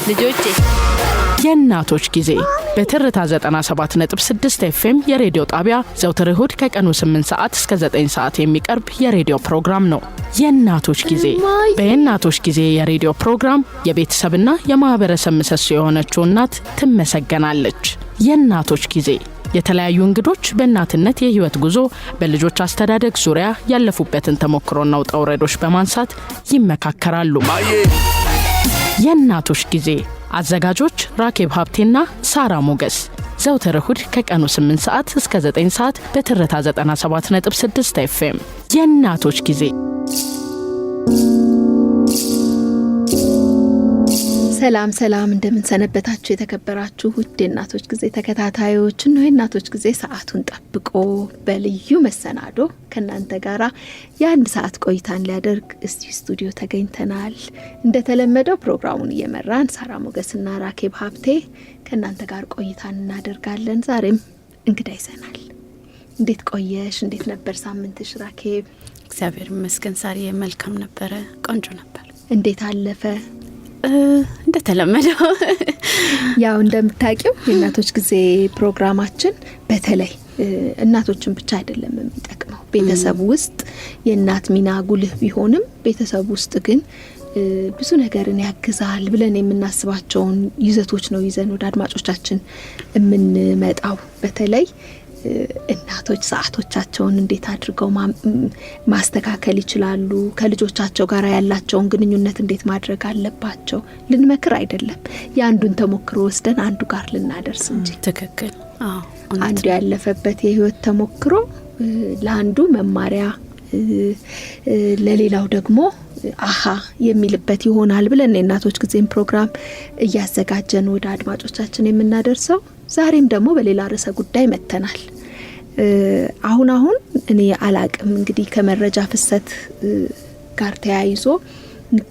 ልጆቼ የእናቶች ጊዜ በትርታ 97.6 FM የሬዲዮ ጣቢያ ዘውትር እሁድ ከቀኑ 8 ሰዓት እስከ 9 ሰዓት የሚቀርብ የሬዲዮ ፕሮግራም ነው። የእናቶች ጊዜ በየእናቶች ጊዜ የሬዲዮ ፕሮግራም የቤተሰብና የማህበረሰብ ምሰሶ የሆነችው እናት ትመሰገናለች። የእናቶች ጊዜ የተለያዩ እንግዶች በእናትነት የህይወት ጉዞ በልጆች አስተዳደግ ዙሪያ ያለፉበትን ተሞክሮና ውጣ ውረዶች በማንሳት ይመካከራሉ። የእናቶች ጊዜ አዘጋጆች ራኬብ ሀብቴና ሳራ ሞገስ ዘውትር እሁድ ከቀኑ 8 ሰዓት እስከ 9 ሰዓት በትርታ 97.6 FM የእናቶች ጊዜ። ሰላም ሰላም፣ እንደምን ሰነበታችሁ የተከበራችሁ ውድ የእናቶች ጊዜ ተከታታዮች። ነው የእናቶች ጊዜ ሰዓቱን ጠብቆ በልዩ መሰናዶ ከናንተ ጋራ የአንድ ሰዓት ቆይታን ሊያደርግ ስቱዲዮ ተገኝተናል። እንደተለመደው ፕሮግራሙን እየመራን ሳራ ሞገስና ራኬብ ሀብቴ ከናንተ ጋር ቆይታን እናደርጋለን። ዛሬም እንግዳ ይዘናል። እንዴት ቆየሽ? እንዴት ነበር ሳምንትሽ ራኬብ? እግዚአብሔር ይመስገን ሳሪ፣ መልካም ነበረ፣ ቆንጆ ነበር። እንዴት አለፈ? እንደተለመደው ያው እንደምታውቂው የእናቶች ጊዜ ፕሮግራማችን በተለይ እናቶችን ብቻ አይደለም የሚጠቅመው። ቤተሰብ ውስጥ የእናት ሚና ጉልህ ቢሆንም ቤተሰብ ውስጥ ግን ብዙ ነገርን ያግዛል ብለን የምናስባቸውን ይዘቶች ነው ይዘን ወደ አድማጮቻችን የምንመጣው። በተለይ እናቶች ሰዓቶቻቸውን እንዴት አድርገው ማስተካከል ይችላሉ፣ ከልጆቻቸው ጋር ያላቸውን ግንኙነት እንዴት ማድረግ አለባቸው። ልንመክር አይደለም፣ የአንዱን ተሞክሮ ወስደን አንዱ ጋር ልናደርስ እንጂ። ትክክል። አንዱ ያለፈበት የህይወት ተሞክሮ ለአንዱ መማሪያ፣ ለሌላው ደግሞ አሃ የሚልበት ይሆናል ብለን የእናቶች ጊዜን ፕሮግራም እያዘጋጀን ወደ አድማጮቻችን የምናደርሰው። ዛሬም ደግሞ በሌላ ርዕሰ ጉዳይ መተናል። አሁን እኔ አላቅም እንግዲህ ከመረጃ ፍሰት ጋር ተያይዞ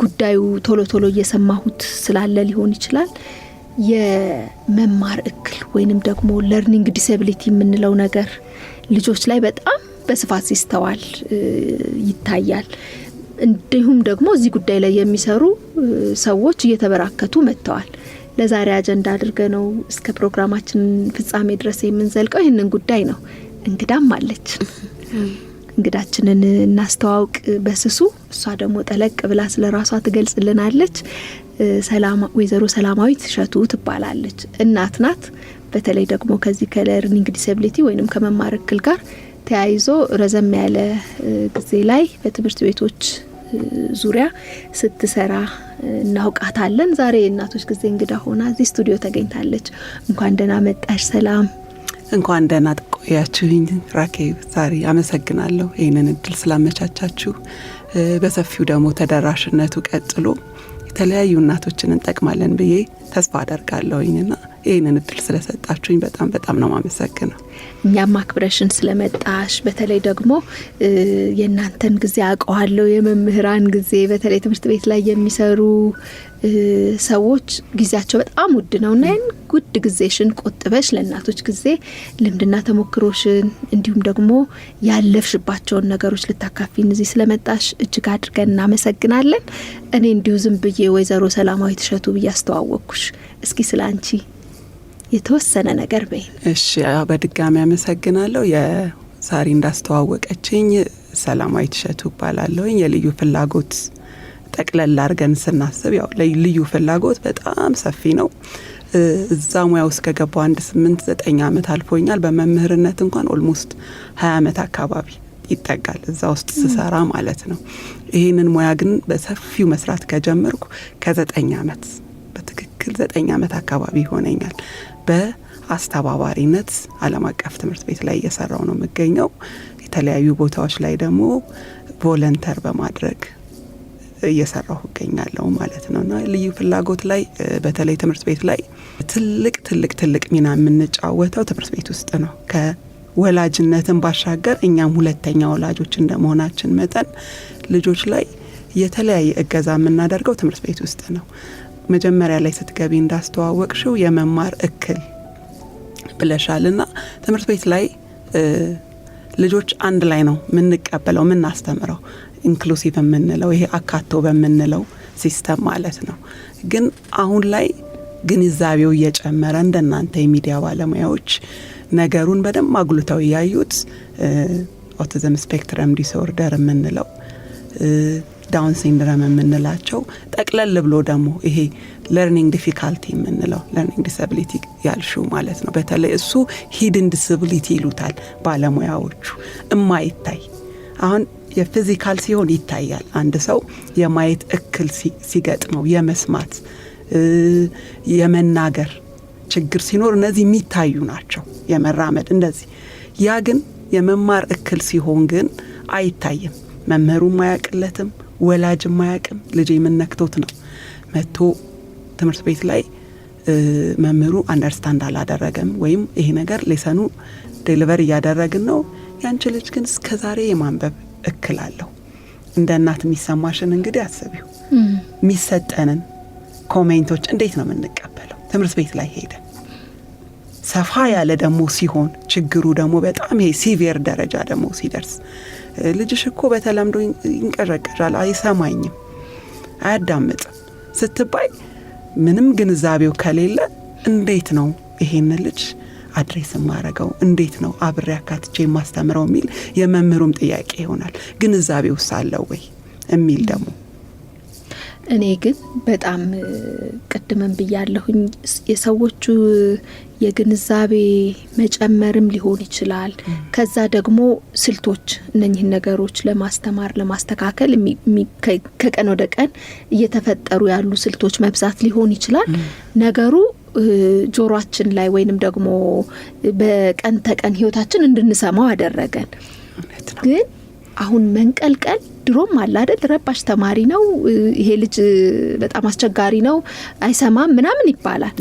ጉዳዩ ቶሎ እየሰማሁት ስላለ ሊሆን ይችላል። የመማር እክል ወይንም ደግሞ ለርኒንግ ዲስኤቢሊቲ የምንለው ነገር ልጆች ላይ በጣም በስፋት ሲስተዋል ይታያል። እንዲሁም ደግሞ እዚህ ጉዳይ ላይ የሚሰሩ ሰዎች እየተበራከቱ መጥተዋል። ለዛሬ አጀንዳ አድርገነው እስከ ፕሮግራማችን ፍጻሜ ድረስ የምንዘልቀው ይህንን ጉዳይ ነው። እንግዳም አለች። እንግዳችንን እናስተዋውቅ በስሱ። እሷ ደግሞ ጠለቅ ብላ ስለራሷ ትገልጽልናለች። ወይዘሮ ሰላማዊት እሸቱ ትባላለች። እናት ናት። በተለይ ደግሞ ከዚህ ከለርኒንግ ዲስኤቢሊቲ ወይንም ከመማር እክል ጋር ተያይዞ ረዘም ያለ ጊዜ ላይ በትምህርት ቤቶች ዙሪያ ስትሰራ እናውቃታለን። ዛሬ የእናቶች ጊዜ እንግዳ ሆና እዚህ ስቱዲዮ ተገኝታለች። እንኳን ደህና መጣሽ ሰላም። እንኳን ደህና ቆያችሁኝ ራኬብ። ዛሬ አመሰግናለሁ ይሄንን እድል ስላመቻቻችሁ። በሰፊው ደግሞ ተደራሽነቱ ቀጥሎ የተለያዩ እናቶችን እንጠቅማለን ብዬ ተስፋ አደርጋለሁኝና ይሄንን እድል ስለሰጣችሁኝ በጣም ነው ማመሰግነው። እኛም አክብረሽን ስለመጣሽ፣ በተለይ ደግሞ የእናንተን ጊዜ አውቀዋለሁ፣ የመምህራን ጊዜ፣ በተለይ ትምህርት ቤት ላይ የሚሰሩ ሰዎች ጊዜያቸው በጣም ውድ ነውና ይሄን ውድ ጊዜሽን ቆጥበሽ ለእናቶች ጊዜ ልምድና ተሞክሮሽን እንዲሁም ደግሞ ያለፍሽባቸውን ነገሮች ልታካፊን እዚህ ስለመጣሽ እጅግ አድርገን እናመሰግናለን። እኔ እንዲሁ ዝም ብዬ ወይዘሮ ሰላማዊት እሸቱ ብዬ አስተዋወቅኩሽ። እስኪ ስላንቺ የተወሰነ ነገር በይ። እሺ፣ በድጋሚ አመሰግናለሁ። የሳሪ እንዳስተዋወቀችኝ ሰላማዊት እሸቱ እባላለሁ። የልዩ ፍላጎት ጠቅለል አድርገን ስናስብ ያው ልዩ ፍላጎት በጣም ሰፊ ነው። እዛ ሙያ ውስጥ ከገባው 8-9 ዓመት አልፎኛል። በመምህርነት እንኳን ኦልሞስት 20 ዓመት አካባቢ ይጠጋል እዛ ውስጥ ስሰራ ማለት ነው። ይሄንን ሙያ ግን በሰፊው መስራት ከጀመርኩ ከ9 ዓመት በትክክል 9 ዓመት አካባቢ ሆነኛል። በአስተባባሪነት ዓለም አቀፍ ትምህርት ቤት ላይ እየሰራው ነው የምገኘው። የተለያዩ ቦታዎች ላይ ደግሞ ቮለንተር በማድረግ እየሰራሁ እገኛለሁ ማለት ነውና ልዩ ፍላጎት ላይ በተለይ ትምህርት ቤት ላይ ትልቅ ሚና የምንጫወተው ትምህርት ቤት ውስጥ ነው። ከወላጅነትን ባሻገር እኛም ሁለተኛ ወላጆች እንደመሆናችን መጠን ልጆች ላይ የተለያየ እገዛ የምናደርገው ትምህርት ቤት ውስጥ ነው። መጀመሪያ ላይ ስትገቢ እንዳስተዋወቅሽው የመማር እክል ብለሻልና ትምህርት ቤት ላይ ልጆች አንድ ላይ ነው ምንቀበለው ምናስተምረው ኢንክሉሲቭ የምንለው ይሄ አካቶ በምንለው ሲስተም ማለት ነው። ግን አሁን ላይ ግንዛቤው እየጨመረ እንደናንተ የሚዲያ ባለሙያዎች ነገሩን በደንብ አጉልተው ያዩት ኦቲዝም ስፔክትረም ዲስኦርደር የምንለው ዳውን ሲንድሮም የምንላቸው ጠቅለል ብሎ ደግሞ ይሄ ለርኒንግ ዲፊካልቲ የምንለው ለርኒንግ ዲስአቢሊቲ ያልሽው ማለት ነው። በተለይ እሱ ሂድን ዲስአቢሊቲ ይሉታል ባለሙያዎቹ። እማይታይ አሁን የፊዚካል ሲሆን ይታያል። አንድ ሰው የማየት እክል ሲገጥመው የመስማት የመናገር ችግር ሲኖር እነዚህ የሚታዩ ናቸው። የመራመድ እንደዚህ። ያ ግን የመማር እክል ሲሆን ግን አይታይም። መምህሩም አያውቅለትም፣ ወላጅም አያውቅም። ልጅ የምነክቶት ነው መጥቶ ትምህርት ቤት ላይ መምህሩ አንደርስታንድ አላደረገም ወይም ይሄ ነገር ሌሰኑ ዴሊቨር እያደረግን ነው፣ ያንቺ ልጅ ግን እስከዛሬ የማንበብ እክል አለው። እንደ እናት የሚሰማሽን እንግዲህ አስቢው። የሚሰጠንን ኮሜንቶች እንዴት ነው የምንቀበለው? ትምህርት ቤት ላይ ሄደ ሰፋ ያለ ደግሞ ሲሆን ችግሩ ደግሞ በጣም ይሄ ሲቪር ደረጃ ደግሞ ሲደርስ ልጅሽ እኮ በተለምዶ ይንቀረቀራል፣ አይሰማኝም፣ አያዳምጥም ስትባይ ምንም ግንዛቤው ከሌለ እንዴት ነው ይሄን ልጅ አድሬስ ማረጋው? እንዴት ነው አብሬ አካትቼ ማስተምረው? የሚል የመምህሩም ጥያቄ ይሆናል። ግንዛቤው ሳለው ወይ የሚል ደግሞ እኔ ግን በጣም ቀድመን ብያለሁኝ የሰዎቹ የግንዛቤ ከጨመርም ሊሆን ይችላል። ከዛ ደግሞ ስልቶች እነኚህን ነገሮች ለማስተማር ለማስተካከል ከቀን ወደ ቀን እየተፈጠሩ ያሉ ስልቶች መብዛት ሊሆን ይችላል። ነገሩ ጆሮአችን ላይ ወይንም ደግሞ በቀን ተቀን ህይወታችን እንድንሰማው አደረገን። ግን አሁን መንቀልቀል ድሮም አለ አይደል? ረባሽ ተማሪ ነው ይሄ ልጅ በጣም አስቸጋሪ ነው አይሰማም ምናምን ይባላል።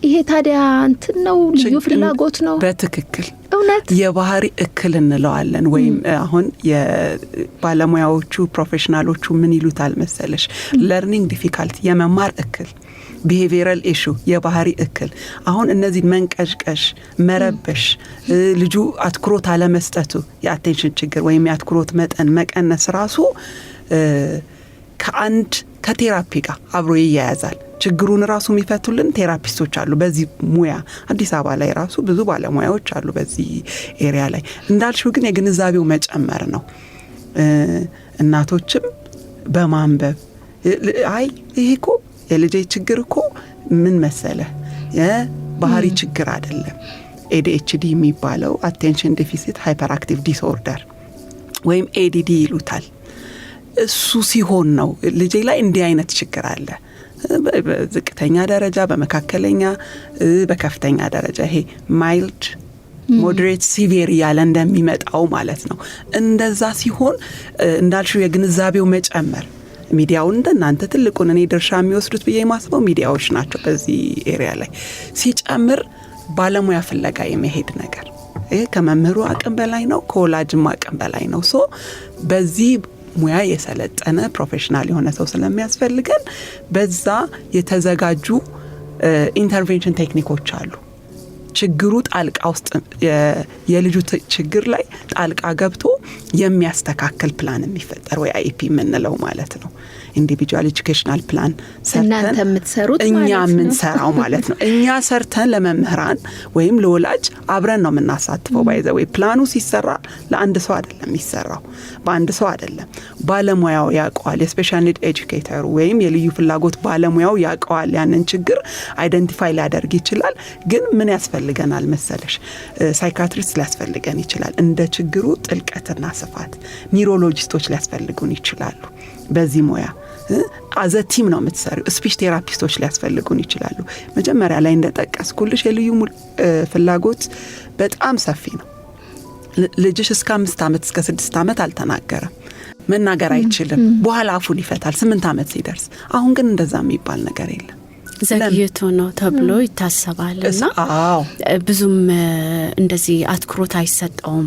ይሄ ታዲያ እንትን ነው ልዩ ፍላጎት ነው? በትክክል እውነት የባህሪ እክል እንለዋለን። ወይም አሁን የባለሙያዎቹ ፕሮፌሽናሎቹ ምን ይሉታል መሰለሽ? ለርኒንግ ዲፊካልቲ የመማር እክል፣ ቢሄቪየራል ኢሹ የባህሪ እክል። አሁን እነዚህ መንቀሽቀሽ፣ መረበሽ፣ ልጁ አትኩሮት አለመስጠቱ የአቴንሽን ችግር ወይም የአትኩሮት መጠን መቀነስ ራሱ ከቴራፒ ጋር አብሮ ይያያዛል። ችግሩን ራሱ የሚፈቱልን ቴራፒስቶች አሉ በዚህ ሙያ። አዲስ አበባ ላይ ራሱ ብዙ ባለሙያዎች አሉ በዚህ ኤሪያ ላይ። እንዳልሽው ግን የግንዛቤው መጨመር ነው። እናቶችም በማንበብ አይ ይሄ እኮ የልጄ ችግር እኮ ምን መሰለ የባህሪ ችግር አይደለም፣ ADHD የሚባለው አቴንሽን ዴፊሲት ሃይፐር አክቲቭ ዲስኦርደር ወይም ADD ይሉታል። እሱ ሲሆን ነው ልጄ ላይ እንዲህ አይነት ችግር አለ። በዝቅተኛ ደረጃ፣ በመካከለኛ፣ በከፍተኛ ደረጃ ይሄ ማይልድ ሞዴሬት ሲቪር ያለ እንደሚመጣው ማለት ነው። እንደዛ ሲሆን እንዳልሽው የግንዛቤው መጨመር ሚዲያውን እንደናንተ ትልቁን እኔ ድርሻ የሚወስዱት ብዬ ማስበው ሚዲያዎች ናቸው። በዚህ ኤሪያ ላይ ሲጨምር ባለሙያ ፍለጋ የመሄድ ነገር ከመምህሩ አቅም በላይ ነው፣ ከወላጅም አቅም በላይ ነው። ሶ በዚህ ሙያ የሰለጠነ ፕሮፌሽናል የሆነ ሰው ስለሚያስፈልገን በዛ የተዘጋጁ ኢንተርቬንሽን ቴክኒኮች አሉ። ችግሩ ጣልቃ ውስጥ የልጁ ችግር ላይ ጣልቃ ገብቶ የሚያስተካክል ፕላን የሚፈጠር ወይ አይፒ የምንለው ማለት ነው። ኢንዲቪጁዋል ኤጁኬሽናል ፕላን እናንተ የምትሰሩት እኛ የምንሰራው ማለት ነው። እኛ ሰርተን ለመምህራን ወይም ለወላጅ አብረን ነው የምናሳትፈው። ባይዘው ፕላኑ ሲሰራ ለአንድ ሰው አይደለም የሚሰራው፣ በአንድ ሰው አይደለም። ባለሙያው ያውቀዋል። የስፔሻል ኒድ ኤጁኬተሩ ወይም የልዩ ፍላጎት ባለሙያው ያውቀዋል። ያንን ችግር አይደንቲፋይ ሊያደርግ ይችላል። ግን ምን ያስፈልገናል መሰለሽ? ሳይካትሪስት ሊያስፈልገን ይችላል። እንደ ችግሩ ጥልቀትና ስፋት ኒውሮሎጂስቶች ሊያስፈልጉን ይችላሉ። በዚህ ሙያ አዘ ቲም ነው የምትሰሪው። ስፒች ቴራፒስቶች ሊያስፈልጉን ይችላሉ። መጀመሪያ ላይ እንደጠቀስኩልሽ የልዩ ፍላጎት በጣም ሰፊ ነው። ልጅሽ እስከ 5 ዓመት እስከ 6 ዓመት አልተናገረም፣ መናገር አይችልም። በኋላ አፉን ይፈታል 8 ዓመት ሲደርስ። አሁን ግን እንደዛ የሚባል ነገር የለም። ዘግይቶ ነው ተብሎ ይታሰባልና ብዙም እንደዚህ አትኩሮት አይሰጠውም።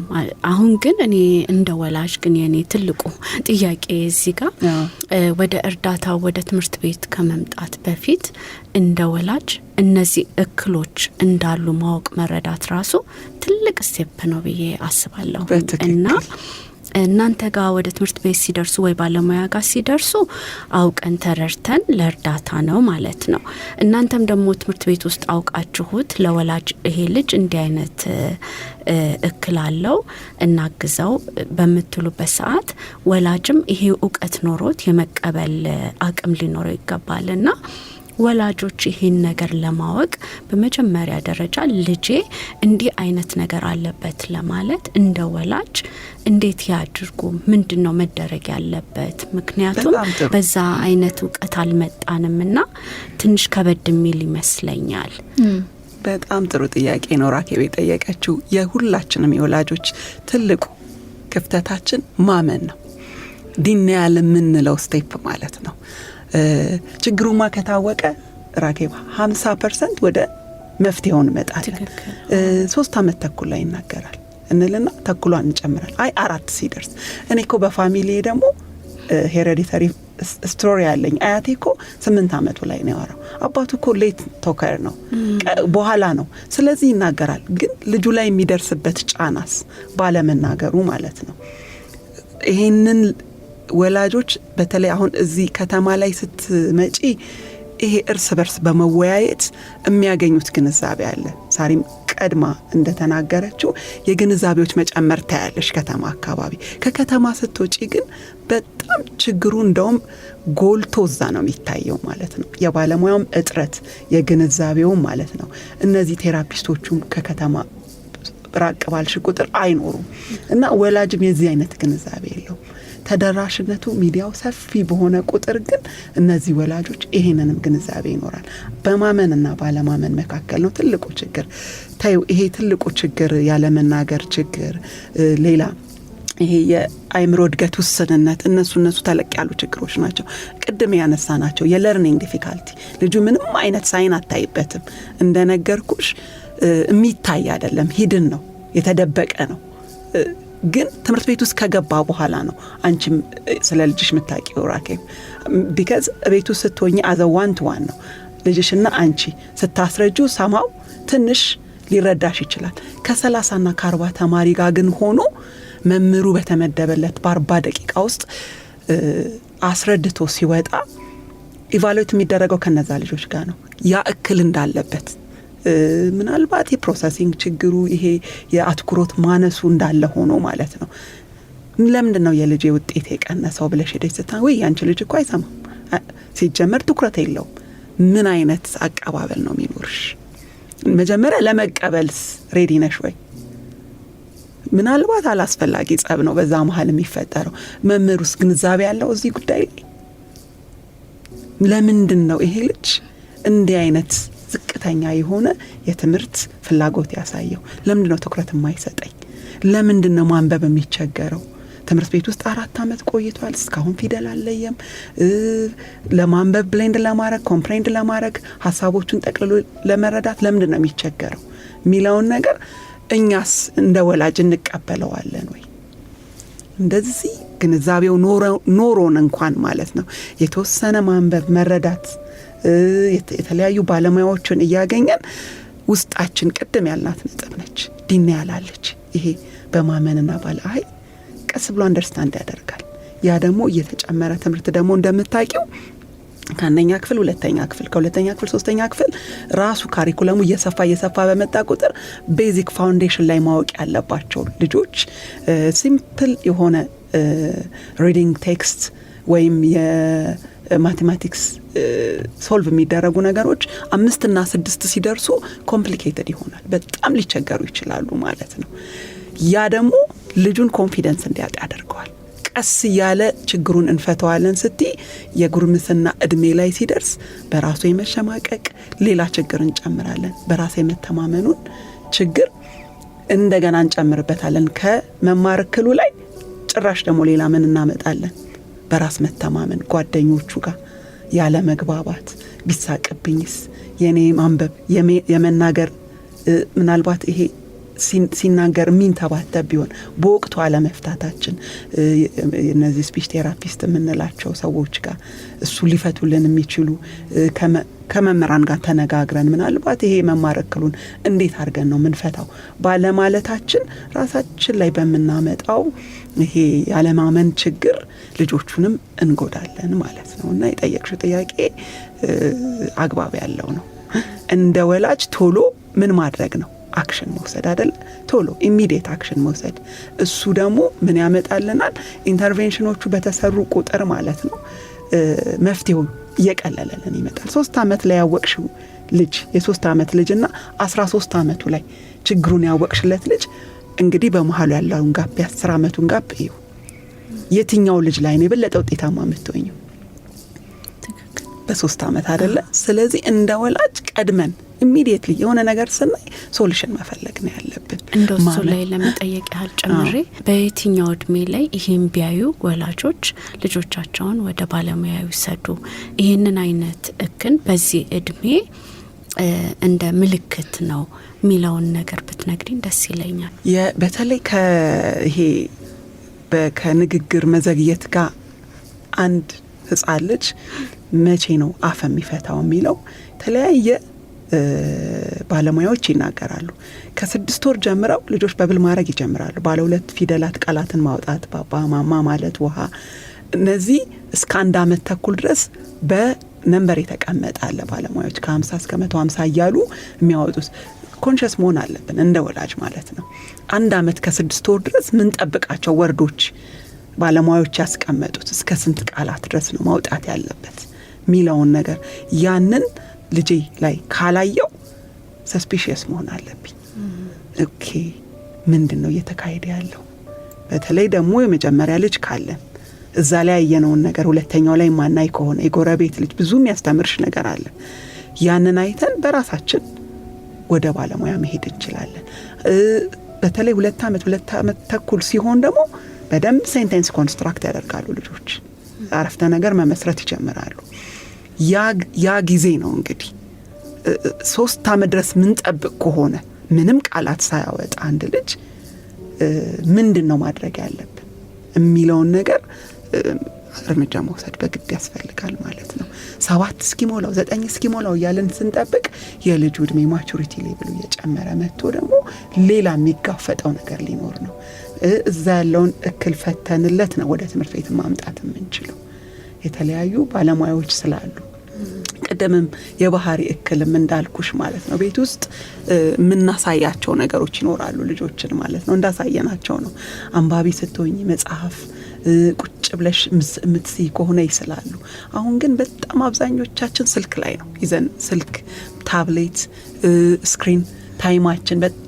አሁን ግን እኔ እንደ ወላጅ ግን የኔ ትልቁ ጥያቄ እዚህ ጋር ወደ እርዳታ ወደ ትምህርት ቤት ከመምጣት በፊት እንደ ወላጅ እነዚህ እክሎች እንዳሉ ማወቅ መረዳት ራሱ ትልቅ ስቴፕ ነው ብዬ አስባለሁ። እና እናንተ ጋር ወደ ትምህርት ቤት ሲደርሱ ወይ ባለሙያ ጋር ሲደርሱ አውቀን ተረድተን ለእርዳታ ነው ማለት ነው። እናንተም ደግሞ ትምህርት ቤት ውስጥ አውቃችሁት ለወላጅ ይሄ ልጅ እንዲህ አይነት እክል አለው እናግዘው በምትሉበት ሰዓት ወላጅም ይሄ እውቀት ኖሮት የመቀበል አቅም ሊኖረው ይገባልና ወላጆች ይሄን ነገር ለማወቅ በመጀመሪያ ደረጃ ልጄ እንዲህ አይነት ነገር አለበት ለማለት እንደ ወላጅ እንዴት ያድርጉ? ምንድነው መደረግ ያለበት? ምክንያቱም በዛ አይነት እውቀት አልመጣንምና ትንሽ ከበድ የሚል ይመስለኛል። በጣም ጥሩ ጥያቄ ነው ራኬብ የጠየቀችው። የሁላችንም የወላጆች ትልቁ ክፍተታችን ማመን ነው። ዲናያል የምንለው ስቴፕ ማለት ነው። ችግሩማ ከታወቀ ራኬብ 50% ወደ መፍትሄውን መጣለን። 3 ዓመት ተኩል ላይ ይናገራል እንልና ተኩሏን እንጨምራል። 4 ሲደርስ እኔ እኮ በፋሚሊ ደግሞ ሄሬዲተሪ ስቶሪ ያለኝ አያቴ እኮ 8 ዓመቱ ላይ ነው ያወራው። አባቱ እኮ ሌት ቶከር ነው በኋላ ነው። ስለዚህ ይናገራል። ግን ልጁ ላይ የሚደርስበት ጫናስ ባለመናገሩ ማለት ነው። ይሄንን ወላጆች በተለይ አሁን እዚህ ከተማ ላይ ስትመጪ ይሄ እርስ በርስ በመወያየት የሚያገኙት ግንዛቤ አለ። ሳሪም ቀድማ እንደተናገረችው የግንዛቤዎች መጨመር ታያለሽ ከተማ አካባቢ። ከከተማ ስትወጪ ግን በጣም ችግሩ እንደውም ጎልቶ እዛ ነው የሚታየው ማለት ነው። የባለሙያውም እጥረት የግንዛቤውም ማለት ነው። እነዚህ ቴራፒስቶቹም ከከተማ ራቅ ባልሽ ቁጥር አይኖሩም እና ወላጅም የዚህ አይነት ግንዛቤ የለውም። ተደራሽነቱ ሚዲያው ሰፊ በሆነ ቁጥር ግን እነዚህ ወላጆች ይሄንንም ግንዛቤ ይኖራል። በማመንና ባለማመን መካከል ነው ትልቁ ችግር። ታዩ ይሄ ትልቁ ችግር ያለመናገር ችግር፣ ሌላ ይሄ የአይምሮ እድገት ውስንነት፣ እነሱ ተለቅ ያሉ ችግሮች ናቸው። ቅድም ያነሳናቸው የለርኒንግ ዲፊካልቲ፣ ልጁ ምንም አይነት ሳይን አታይበትም። እንደነገርኩሽ የሚታይ አይደለም፣ ሂድን ነው፣ የተደበቀ ነው። ግን ትምህርት ቤት ውስጥ ከገባ በኋላ ነው አንቺም ስለ ልጅሽ የምታውቂው ራኬብ። ቢካዝ ቤቱ ስትሆኚ አዘ ዋን ቱ ዋን ነው ልጅሽና አንቺ ስታስረጁ ሰማው ትንሽ ሊረዳሽ ይችላል። ከ30ና ከ40 ተማሪ ጋር ግን ሆኖ መምህሩ በተመደበለት በ40 ደቂቃ ውስጥ አስረድቶ ሲወጣ ኢቫሉዌት የሚደረገው ከነዛ ልጆች ጋር ነው። ያ እክል እንዳለበት ምናልባት የፕሮሰሲንግ ችግሩ ይሄ የአትኩሮት ማነሱ እንዳለ ሆኖ ማለት ነው። ለምንድነው የልጅ ውጤት የቀነሰው ብለሽ ሄደሽ ስታወይ ያንቺ ልጅ እኮ አይሰማም። ሲጀመር ትኩረት የለውም። ምን አይነት አቀባበል ነው የሚኖርሽ? መጀመሪያ ለመቀበልስ ሬዲ ነሽ ወይ? ምናልባት አላስፈላጊ ጸብ ነው በዛ መሃል የሚፈጠረው። መምህሩስ ግንዛቤ ያለው እዚህ ጉዳይ ላይ? ለምንድነው ይሄ ልጅ እንዲህ አይነት ዝቅተኛ የሆነ የትምህርት ፍላጎት ያሳየው? ለምንድነው ትኩረት የማይሰጠኝ? ለምንድነው ማንበብ የሚቸገረው? ትምህርት ቤት ውስጥ 4 ዓመት ቆይቷል። እስካሁን ፊደል አለየም። ለማንበብ ብሌንድ ለማድረግ ኮምፕሬንድ ለማድረግ ሀሳቦቹን ጠቅልሎ ለመረዳት ለምንድነው የሚቸገረው የሚለውን ነገር እኛስ እንደ ወላጅ እንቀበለዋለን ወይ? እንደዚህ ግንዛቤው ኖሮን እንኳን ማለት ነው የተወሰነ ማንበብ መረዳት የተለያዩ ባለሙያዎችን እያገኘን ውስጣችን ቅድም ያልናት ነጥብ ነች ዲና ያላለች። ይሄ በማመንና ባለአይ ቀስ ብሎ አንደርስታንድ ያደርጋል። ያ ደግሞ እየተጨመረ ትምህርት ደግሞ እንደምታውቂው ከአንደኛ ክፍል ሁለተኛ ክፍል ከሁለተኛ ክፍል ሶስተኛ ክፍል ራሱ ካሪኩለሙ እየሰፋ በመጣ ቁጥር ቤዚክ ፋውንዴሽን ላይ ማወቅ ያለባቸው ልጆች ሲምፕል የሆነ ሪዲንግ ቴክስት ወይም የማቴማቲክስ ሶልቭ የሚደረጉ ነገሮች 5 እና 6 ሲደርሱ ኮምፕሊኬትድ ይሆናል። በጣም ሊቸገሩ ይችላሉ ማለት ነው። ያ ደግሞ ልጁን ኮንፊደንስ እንዲያጣ ያደርገዋል። ቀስ ያለ ችግሩን እንፈተዋለን ስትይ የጉርምስና እድሜ ላይ ሲደርስ በራሱ የመሸማቀቅ ሌላ ችግር እንጨምራለን። በራስ የመተማመኑን ችግር እንደገና እንጨምርበታለን። ከመማር እክሉ ላይ ጭራሽ ደግሞ ሌላ ምን እናመጣለን? በራስ መተማመን፣ ጓደኞቹ ጋር ያለ መግባባት፣ ቢሳቅብኝስ፣ የኔ ማንበብ የመናገር ምናልባት ይሄ ሲናገር የሚንተባተብ ቢሆን በወቅቱ አለመፍታታችን እነዚህ ስፒች ቴራፒስት የምንላቸው ሰዎች ጋር እሱ ሊፈቱልን የሚችሉ ከመምህራን ጋር ተነጋግረን ምናልባት ይሄ መማር እክሉን እንዴት አድርገን ነው ምንፈታው ባለማለታችን ራሳችን ላይ በመናመጣው ይሄ ያለማመን ችግር ልጆቹንም እንጎዳለን ማለት ነው። እና የጠየቅሽው ጥያቄ አግባብ ያለው ነው። እንደ ወላጅ ቶሎ ምን ማድረግ ነው? አክሽን መውሰድ አይደል? ቶሎ ኢሚዲየት አክሽን መውሰድ። እሱ ደግሞ ምን ያመጣልናል? ኢንተርቬንሽኖቹ በተሰሩ ቁጥር ማለት ነው መፍትሄው እየቀለለልን ይመጣል። 3 ዓመት ላይ ያወቅሽው ልጅ የ3 ዓመት ልጅና 13 ዓመቱ ላይ ችግሩን ያወቅሽለት ልጅ እንግዲህ በመሃሉ ያለውን ጋፕ የ10 ዓመቱን ጋፕ እዩ። የትኛው ልጅ ላይ ነው የበለጠ ውጤታማ የምትሆኚው? በ3 ዓመት አይደለ? ስለዚህ እንደ ወላጅ ቀድመን ኢሚዲየትሊ የሆነ ነገር ስናይ ሶሉሽን መፈለግ ነው ያለብን። እንደሱ ላይ ለመጠየቅ ያህል ጨምሬ በየትኛው እድሜ ላይ ይሄን ቢያዩ ወላጆች ልጆቻቸውን ወደ ባለሙያ ይሰዱ? ይሄንን አይነት እክን በዚህ እድሜ እንደ ምልክት ነው ሚለውን ነገር ብትነግሪኝ ደስ ይለኛል። በተለይ ከይሄ ከንግግር መዘግየት ጋር አንድ ህፃን ልጅ መቼ ነው አፍ የሚፈታው የሚለው ተለያየ ባለሙያዎች ይናገራሉ። ከ6 ወር ጀምረው ልጆች በብል ማድረግ ይጀምራሉ። ባለ 2 ፊደላት ቃላትን ማውጣት፣ ባባ ማማ ማለት፣ ውሃ፣ እነዚህ እስከ 1 ዓመት ተኩል ድረስ በነምበር የተቀመጠ አለ። ባለሙያዎች ከ50 እስከ 150 እያሉ የሚያወጡት ኮንሸስ መሆን አለብን እንደ ወላጅ ማለት ነው። 1 ዓመት ከ6 ወር ድረስ ምን ጠብቃቸው ወርዶች ባለሙያዎች ያስቀመጡት እስከ ስንት ቃላት ድረስ ነው ማውጣት ያለበት ሚለውን ነገር ያንን ልጄ ላይ ካላየው ሰስፒሺየስ መሆን አለብኝ። ኦኬ ምንድነው እየተካሄደ ያለው? በተለይ ደግሞ የመጀመሪያ ልጅ ካለን እዛ ላይ ያየነውን ነገር ሁለተኛው ላይ ማናይ ከሆነ የጎረቤት ልጅ ብዙ የሚያስተምርሽ ነገር አለ። ያንን አይተን በራሳችን ወደ ባለሙያ መሄድ እንችላለን። በተለይ 2 ዓመት ተኩል ሲሆን ደግሞ በደንብ ሴንቴንስ ኮንስትራክት ያደርጋሉ ልጆች። አረፍተ ነገር መመስረት ይጀምራሉ። ያ ጊዜ ነው እንግዲህ 3 ዓመት ድረስ ምን ጠብቅ ከሆነ ምንም ቃላት ሳያወጣ አንድ ልጅ ምንድነው ማድረግ ያለብን የሚለውን ነገር እርምጃ መውሰድ በግድ ያስፈልጋል ማለት ነው። 7 እስኪሞላው 9 እስኪሞላው ያለን ስንጠብቅ የልጁ እድሜ ማቹሪቲ ሌቭሉ እየጨመረ መጥቶ ደግሞ ሌላ የሚጋፈጠው ነገር ሊኖር ነው። እዛ ያለውን እክል ፈተንለት ነው ወደ ትምህርት ቤት ማምጣት የምንችለው። የተለያዩ ባለሙያዎች ስላሉ ቀደምም የባህሪ እክልም እንዳልኩሽ ማለት ነው ቤት ውስጥ ምናሳያቸው ነገሮች ይኖራሉ ልጆችን ማለት ነው። እንዳሳየናቸው ነው አንባቢ ስትሆኚ መጽሐፍ ቁጭ ብለሽ ምትስይ ከሆነ ይስላሉ። አሁን ግን በጣም አብዛኞቻችን ስልክ ላይ ነው ይዘን ስልክ፣ ታብሌት፣ ስክሪን ታይማችን በጣም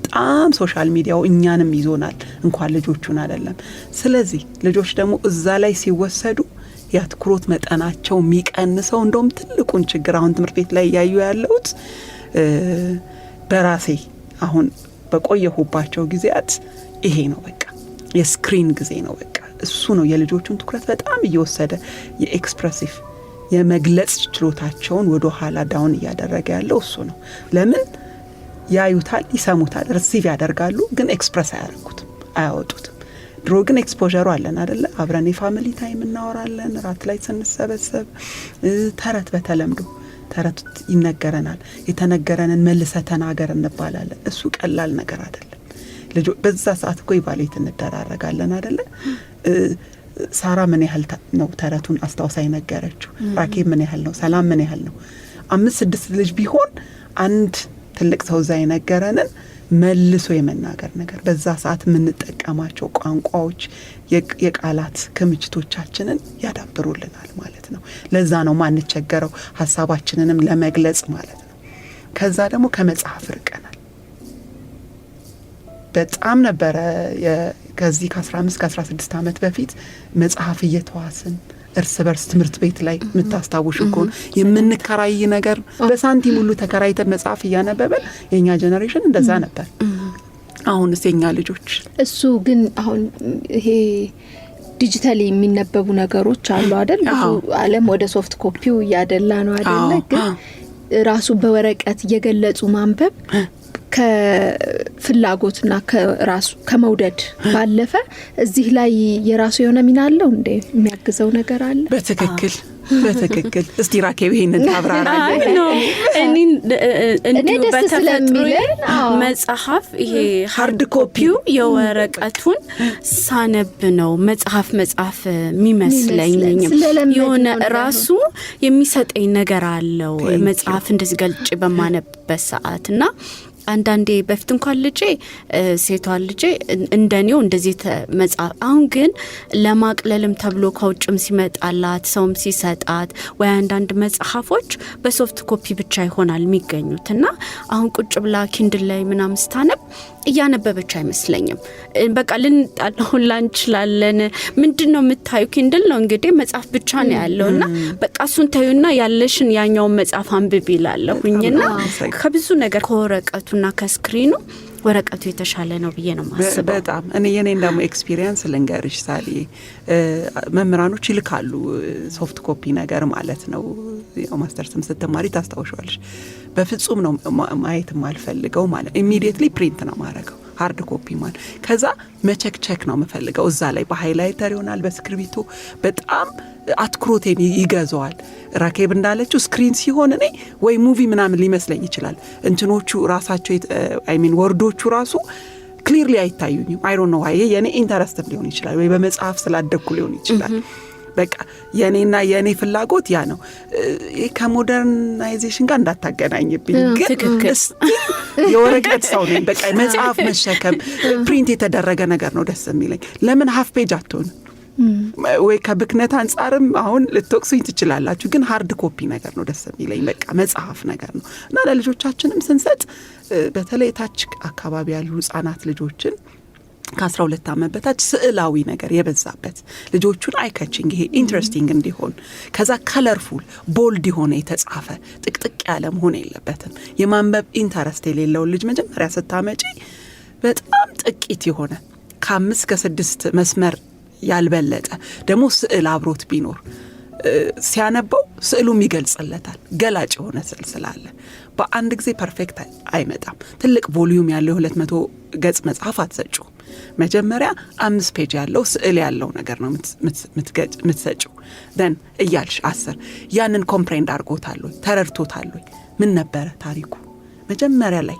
ሶሻል ሚዲያው እኛንም ይዞናል እንኳን ልጆቹን አይደለም። ስለዚህ ልጆች ደግሞ እዛ ላይ ሲወሰዱ ያትኩሮት መጠናቸው የሚቀንሰው እንደውም ትልቁን ችግር አሁን ትምህርት ቤት ላይ ያዩ ያለውት በራሴ አሁን በቆየሁባቸው ጊዜያት ይሄ ነው በቃ የስክሪን ጊዜ ነው በቃ እሱ ነው የልጆቹን ትኩረት በጣም እየወሰደ የኤክስፕሬሲቭ የመግለጽ ችሎታቸውን ወደ ኋላ ዳውን እያደረገ ያለው እሱ ነው። ለምን ያዩታል፣ ይሰሙታል፣ ሪሲቭ ያደርጋሉ፣ ግን ኤክስፕረስ አያደርጉትም፣ አያወጡትም። ድሮ ግን ኤክስፖዠሩ አለን አይደለ? አብረን የፋሚሊ ታይም እናወራለን፣ ራት ላይ ስንሰበሰብ ተረት በተለምዶ ተረት ይነገረናል። የተነገረንን መልሰ ተናገር እንባላለን። እሱ ቀላል ነገር አይደለም። ልጆ በዛ ሰዓት እኮ ኢቫሉዌት እንደራረጋለን አይደለ? ሳራ ምን ያህል ነው ተረቱን አስተዋውሳ ነገረችው? ራኬብ ምን ያህል ነው? ሰላም ምን ያህል ነው? 5-6 ልጅ ቢሆን አንድ ትልቅ ሰው ዛ የነገረንን መልሶ የመናገር ነገር በዛ ሰዓት የምንጠቀማቸው ቋንቋዎች የቃላት ክምችቶቻችንን ያዳብሩልናል ማለት ነው። ለዛ ነው ማንቸገረው ሐሳባችንንም ለመግለጽ ማለት ነው። ከዛ ደግሞ ከመጽሐፍ ርቀናል በጣም ነበረ። ከዚህ ከ15-16 ዓመት በፊት መጽሐፍ እየተዋስን እርስ በርስ ትምህርት ቤት ላይ የምታስታውሽ ከሆነ የምንከራይ ነገር በሳንቲም ሁሉ ተከራይተን መጽሐፍ እያነበበን የኛ ጄኔሬሽን እንደዛ ነበር። አሁንስ የኛ ልጆች እሱ ግን አሁን ይሄ ዲጂታሊ የሚነበቡ ነገሮች አሉ አይደል? ብዙ ዓለም ወደ ሶፍት ኮፒው ያደላ ነው አይደል? ግን ራሱ በወረቀት እየገለጹ ማንበብ ፍላጎትና ከራሱ ከመውደድ ባለፈ እዚህ ላይ የራሱ የሆነ ሚና አለው እንዴ? የሚያግዘው ነገር አለ? በትክክል እስቲ ራኬብ ይሄንን ታብራራለህ። እንዲሁ በተፈጥሮ መጽሐፍ ይሄ ሃርድ ኮፒው የወረቀቱን ሳነብ ነው መጽሐፍ የሚመስለኝ። የሆነ ራሱ የሚሰጠኝ ነገር አለው መጽሐፍ እንደዚህ ገልጬ በማነብበት ሰዓትና አንዳንዴ በፊት እንኳን ልጄ ሴቷ ልጄ እንደኔው እንደዚህ መጽሐፍ አሁን ግን ለማቅለልም ተብሎ ከውጭም ሲመጣላት ሰውም ሲሰጣት ወይ አንዳንድ መጽሐፎች በሶፍት ኮፒ ብቻ ይሆናል የሚገኙትና አሁን ቁጭ ብላ ኪንድል ላይ ምናምን ስታነብ እያነበበች አይመስለኝም። በቃ ልንጣለው እንችላለን። ምንድነው የምታዩ? ኪንድል ነው እንግዲህ መጽሐፍ ብቻ ነው ያለውና በቃ እሱን ታዩና ያለሽን ያኛውን መጽሐፍ አንብቢ ይላለሁኝና ከብዙ ነገር ከወረቀቱና ከስክሪኑ ወረቀቱ የተሻለ ነው ብዬ ነው ማስበው። በጣም የኔን ደግሞ ኤክስፒሪየንስ ልንገርሽ ሳሊ፣ መምህራኖች ይልካሉ ሶፍት ኮፒ ነገር ማለት ነው። ያው ማስተርስም ስትማሪ ታስታውሻለሽ። በፍጹም ነው ማየት ማልፈልገው ማለት ኢሚዲየትሊ ፕሪንት ነው ማረገው ሃርድ ኮፒ ማለት ከዛ መቸክቸክ ነው የምፈልገው እዛ ላይ በሃይላይተር ይሆናል በስክሪፕቶ በጣም አትክሮቴን ይገዛዋል። ራኬብ እንዳለችው ስክሪን ሲሆን እኔ ወይ ሙቪ ምናምን ሊመስለኝ ይችላል። እንትኖቹ ራሳቸው ወርዶቹ ራሱ ክሊርሊ አይታዩኝም። አይ ዶንት ኖ ዋይ የኔ ኢንተረስት ሊሆን ይችላል ወይ በመጽሐፍ ስላደኩ ሊሆን ይችላል። በቃ የኔና የኔ ፍላጎት ያ ነው። ከሞደርናይዜሽን ጋር እንዳታገናኝብኝ ግን የወረቀት ሰው ነኝ። በቃ መጽሐፍ መሸከም ፕሪንት የተደረገ ነገር ነው ደስ የሚለኝ። ለምን ሃፍ ፔጅ አትሆን ወይ ከብክነት አንጻርም አሁን ልትወቅሱኝ ትችላላችሁ፣ ግን ሃርድ ኮፒ ነገር ነው ደስ የሚለኝ። በቃ መጽሐፍ ነገር ነው እና ለልጆቻችንም ስንሰጥ በተለይ ታች አካባቢ ያሉ ህጻናት ልጆችን ከ12 ዓመት በታች ስዕላዊ ነገር የበዛበት ልጆቹን አይካቺንግ ይሄ ኢንትረስቲንግ እንዲሆን ከዛ ከለርፉል ቦልድ የሆነ የተጻፈ ጥቅጥቅ ያለ መሆን የለበትም። የማንበብ ኢንተረስት የሌለው ልጅ መጀመሪያ ስታመጪ በጣም ጥቂት የሆነ ከ5 ከ6 መስመር ያልበለጠ ደግሞ ስዕል አብሮት ቢኖር ሲያነበው ስዕሉም ይገልጽለታል። ገላጭ የሆነ ስዕል ስላለ በአንድ ጊዜ ፐርፌክት አይመጣም። ትልቅ ቮሊዩም ያለው 200 ገጽ መጽሐፍ አትሰጪው። መጀመሪያ 5 ፔጅ ያለው ስዕል ያለው ነገር ነው ምትሰጪው። ደን እያልሽ 10 ያንን ኮምፕሬንድ አድርጎታል ወይ ተረድቶታል ወይ? ምን ነበረ ታሪኩ? መጀመሪያ ላይ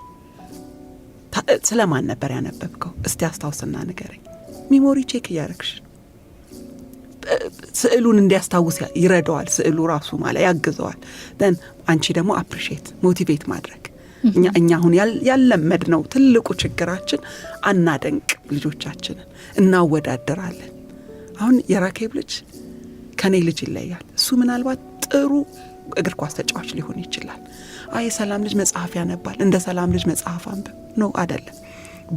ስለማን ነበር ያነበብከው? እስቲ አስታውስና ንገረኝ። ሚሞሪ ቼክ እያረግሽ ስዕሉን እንዲያስታውስ ይረዳዋል። ስዕሉ ራሱ ማለት ያግዘዋል። ደን አንቺ ደግሞ አፕሪሺየት ሞቲቬት ማድረግ እኛ አሁን ያለመድነው ትልቁ ችግራችን አናደንቅ ልጆቻችንን እናወዳደራለን። አሁን የራኬብ ልጅ ከኔ ልጅ ይለያል። እሱ ምናልባት ጥሩ እግር ኳስ ተጫዋች ሊሆን ይችላል። ሰላም ልጅ መጽሐፍ ያነባል፣ እንደ ሰላም ልጅ መጽሐፍ አንብብ ነው አይደለም።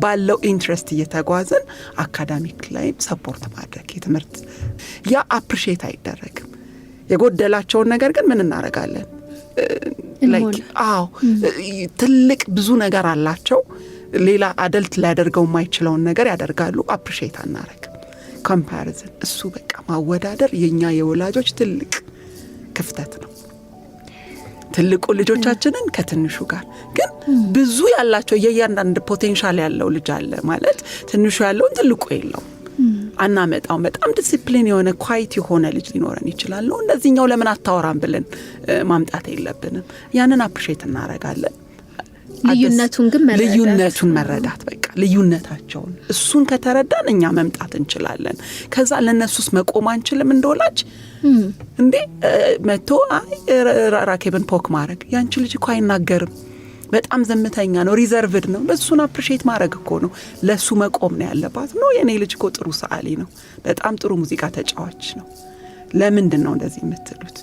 ባለው ኢንትረስት እየተጓዘን አካዳሚክ ላይ ሰፖርት ማድረግ የትምህርት ያ አፕሪሺየት አይደረግም። የጎደላቸውን ነገር ግን ምን እናረጋለን? ትልቅ ብዙ ነገር አላቸው። ሌላ አደልት ሊያደርገው የማይችለውን ነገር ያደርጋሉ። አፕሪሺየት አናረግም። ኮምፓሪዝን እሱ በቃ ማወዳደር የኛ የወላጆች ትልቅ ክፍተት ነው። ትልቁ ልጆቻችንን ከትንሹ ጋር ግን ብዙ ያላቸው የእያንዳንድ ፖቴንሻል ያለው ልጅ አለ ማለት ትንሹ ያለውን ትልቁ የለው አናመጣው። በጣም ዲሲፕሊን የሆነ ኳይት የሆነ ልጅ ሊኖረን ይችላል ነው እንደዚህኛው ለምን አታወራም ብለን ማምጣት የለብንም። ያንን አፕሪሺየት እናረጋለን። ልዩነቱን መረዳት በቃ ልዩነታቸውን እሱን ከተረዳን እኛ መምጣት እንችላለን። ከዛ ለነሱስ መቆም አንችልም እንደወላጅ እንዴ መቶ ራኬብን ፖክ ማድረግ ያንቺ ልጅ እኮ አይናገርም፣ በጣም ዝምተኛ ነው፣ ሪዘርቭድ ነው። በሱን አፕሪሺየት ማድረግ እኮ ነው፣ ለሱ መቆም ነው ያለባት ነው። የኔ ልጅ እኮ ጥሩ ሰዓሊ ነው፣ በጣም ጥሩ ሙዚቃ ተጫዋች ነው። ለምንድን ነው እንደዚህ የምትሉት?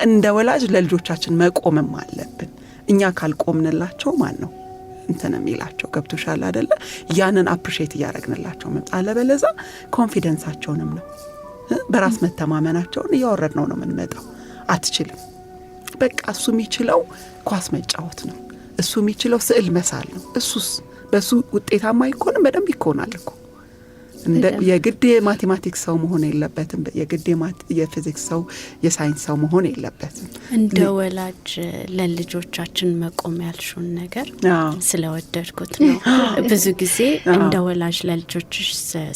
እንደ ወላጅ ለልጆቻችን መቆምም አለብን። እኛ ካልቆምንላቸው ማን ነው እንትን የሚላቸው? ገብቶሻል አይደለ? ያንን አፕሪሺየት እያደረግንላቸው መምጣት አለበለዛ ኮንፊደንሳቸውንም ነው በራስ መተማመናቸውን እያወረድ ነው የምንመጣው። አትችልም በቃ እሱ የሚችለው ኳስ መጫወት ነው፣ እሱ የሚችለው ስዕል መሳል ነው። እሱስ በሱ ውጤታማ ይኮንም በደንብ ይኮናል እኮ እንደ የግድ ማቴማቲክስ ሰው መሆን የለበትም። የግድ የፊዚክስ ሰው የሳይንስ ሰው መሆን የለበትም። እንደ ወላጅ ለልጆቻችን መቆም ያልሽውን ነገር ስለወደድኩት ነው። ብዙ ጊዜ እንደ ወላጅ ለልጆችሽ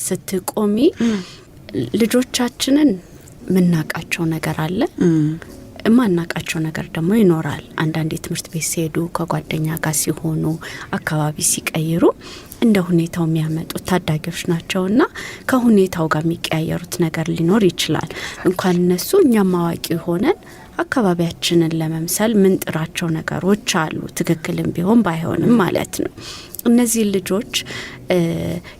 ስትቆሚ ልጆቻችንን ምናቃቸው ነገር አለ፣ ማናቃቸው ነገር ደግሞ ይኖራል። አንዳንዴ ትምህርት ቤት ሲሄዱ ከጓደኛ ጋር ሲሆኑ አካባቢ ሲቀይሩ እንደ ሁኔታው የሚያመጡት ታዳጊዎች ናቸውና ከሁኔታው ጋር የሚቀያየሩት ነገር ሊኖር ይችላል። እንኳን እነሱ እኛም አዋቂ ሆነን አካባቢያችንን ለመምሰል ምን ጥራቸው ነገሮች አሉ፣ ትክክልም ቢሆን ባይሆንም ማለት ነው። እነዚህ ልጆች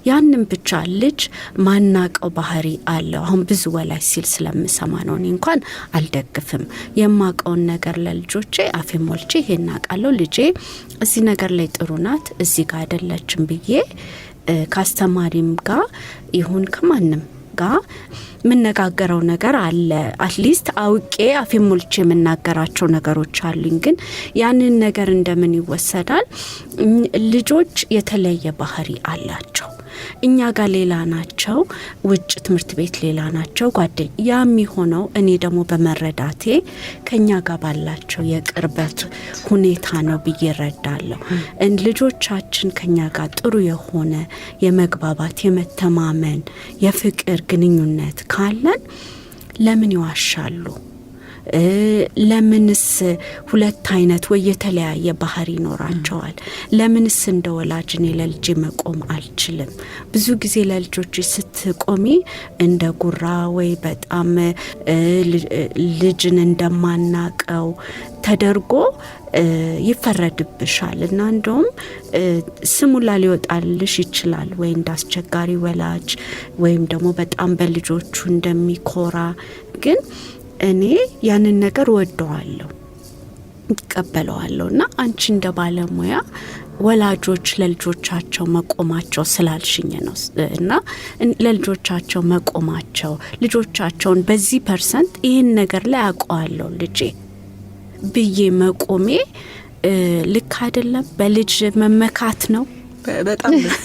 ያንን ብቻ ልጅ ማናቀው ባህሪ አለው። አሁን ብዙ ወላጅ ሲል ስለምሰማ ነው። እኔ እንኳን አልደግፍም። የማቀውን ነገር ለልጆቼ አፌ ሞልቼ ይሄን አውቃለሁ፣ ልጄ እዚህ ነገር ላይ ጥሩ ናት፣ እዚህ ጋር አይደለችም ብዬ ካስተማሪም ጋር ይሁን ከማንም ጋር ምነጋገረው ነገር አለ። አትሊስት አውቄ አፌ ሞልቼ የምናገራቸው ነገሮች አሉኝ። ግን ያንን ነገር እንደምን ይወሰዳል? ልጆች የተለየ ባህሪ አላቸው። እኛ ጋር ሌላ ናቸው፣ ውጭ ትምህርት ቤት ሌላ ናቸው ጓደኛ። ያ የሚሆነው እኔ ደግሞ በመረዳቴ ከኛ ጋር ባላቸው የቅርበት ሁኔታ ነው ብዬ እረዳለሁ። ልጆቻችን ከኛ ጋር ጥሩ የሆነ የመግባባት፣ የመተማመን፣ የፍቅር ግንኙነት ካለን ለምን ይዋሻሉ? ለምንስ ሁለት አይነት ወይ የተለያየ ባህሪ ይኖራቸዋል? ለምንስ እንደ ወላጅ እኔ ለልጄ መቆም አልችልም? ብዙ ጊዜ ለልጆች ስትቆሚ እንደ ጉራ ወይ በጣም ልጅን እንደማናቀው ተደርጎ ይፈረድብሻል እና እንደውም ስሙላ ሊወጣልሽ ይችላል። ወይ እንዳስቸጋሪ ወላጅ ወይም ደግሞ በጣም በልጆቹ እንደሚኮራ። ግን እኔ ያንን ነገር ወደዋለሁ፣ ይቀበለዋለሁ። እና አንቺ እንደ ባለሙያ ወላጆች ለልጆቻቸው መቆማቸው ስላልሽኝ ነው እና ለልጆቻቸው መቆማቸው ልጆቻቸውን በዚህ ፐርሰንት ይህን ነገር ላይ አውቀዋለሁ ልጄ ብዬ መቆሜ ልክ አይደለም? በልጅ መመካት ነው።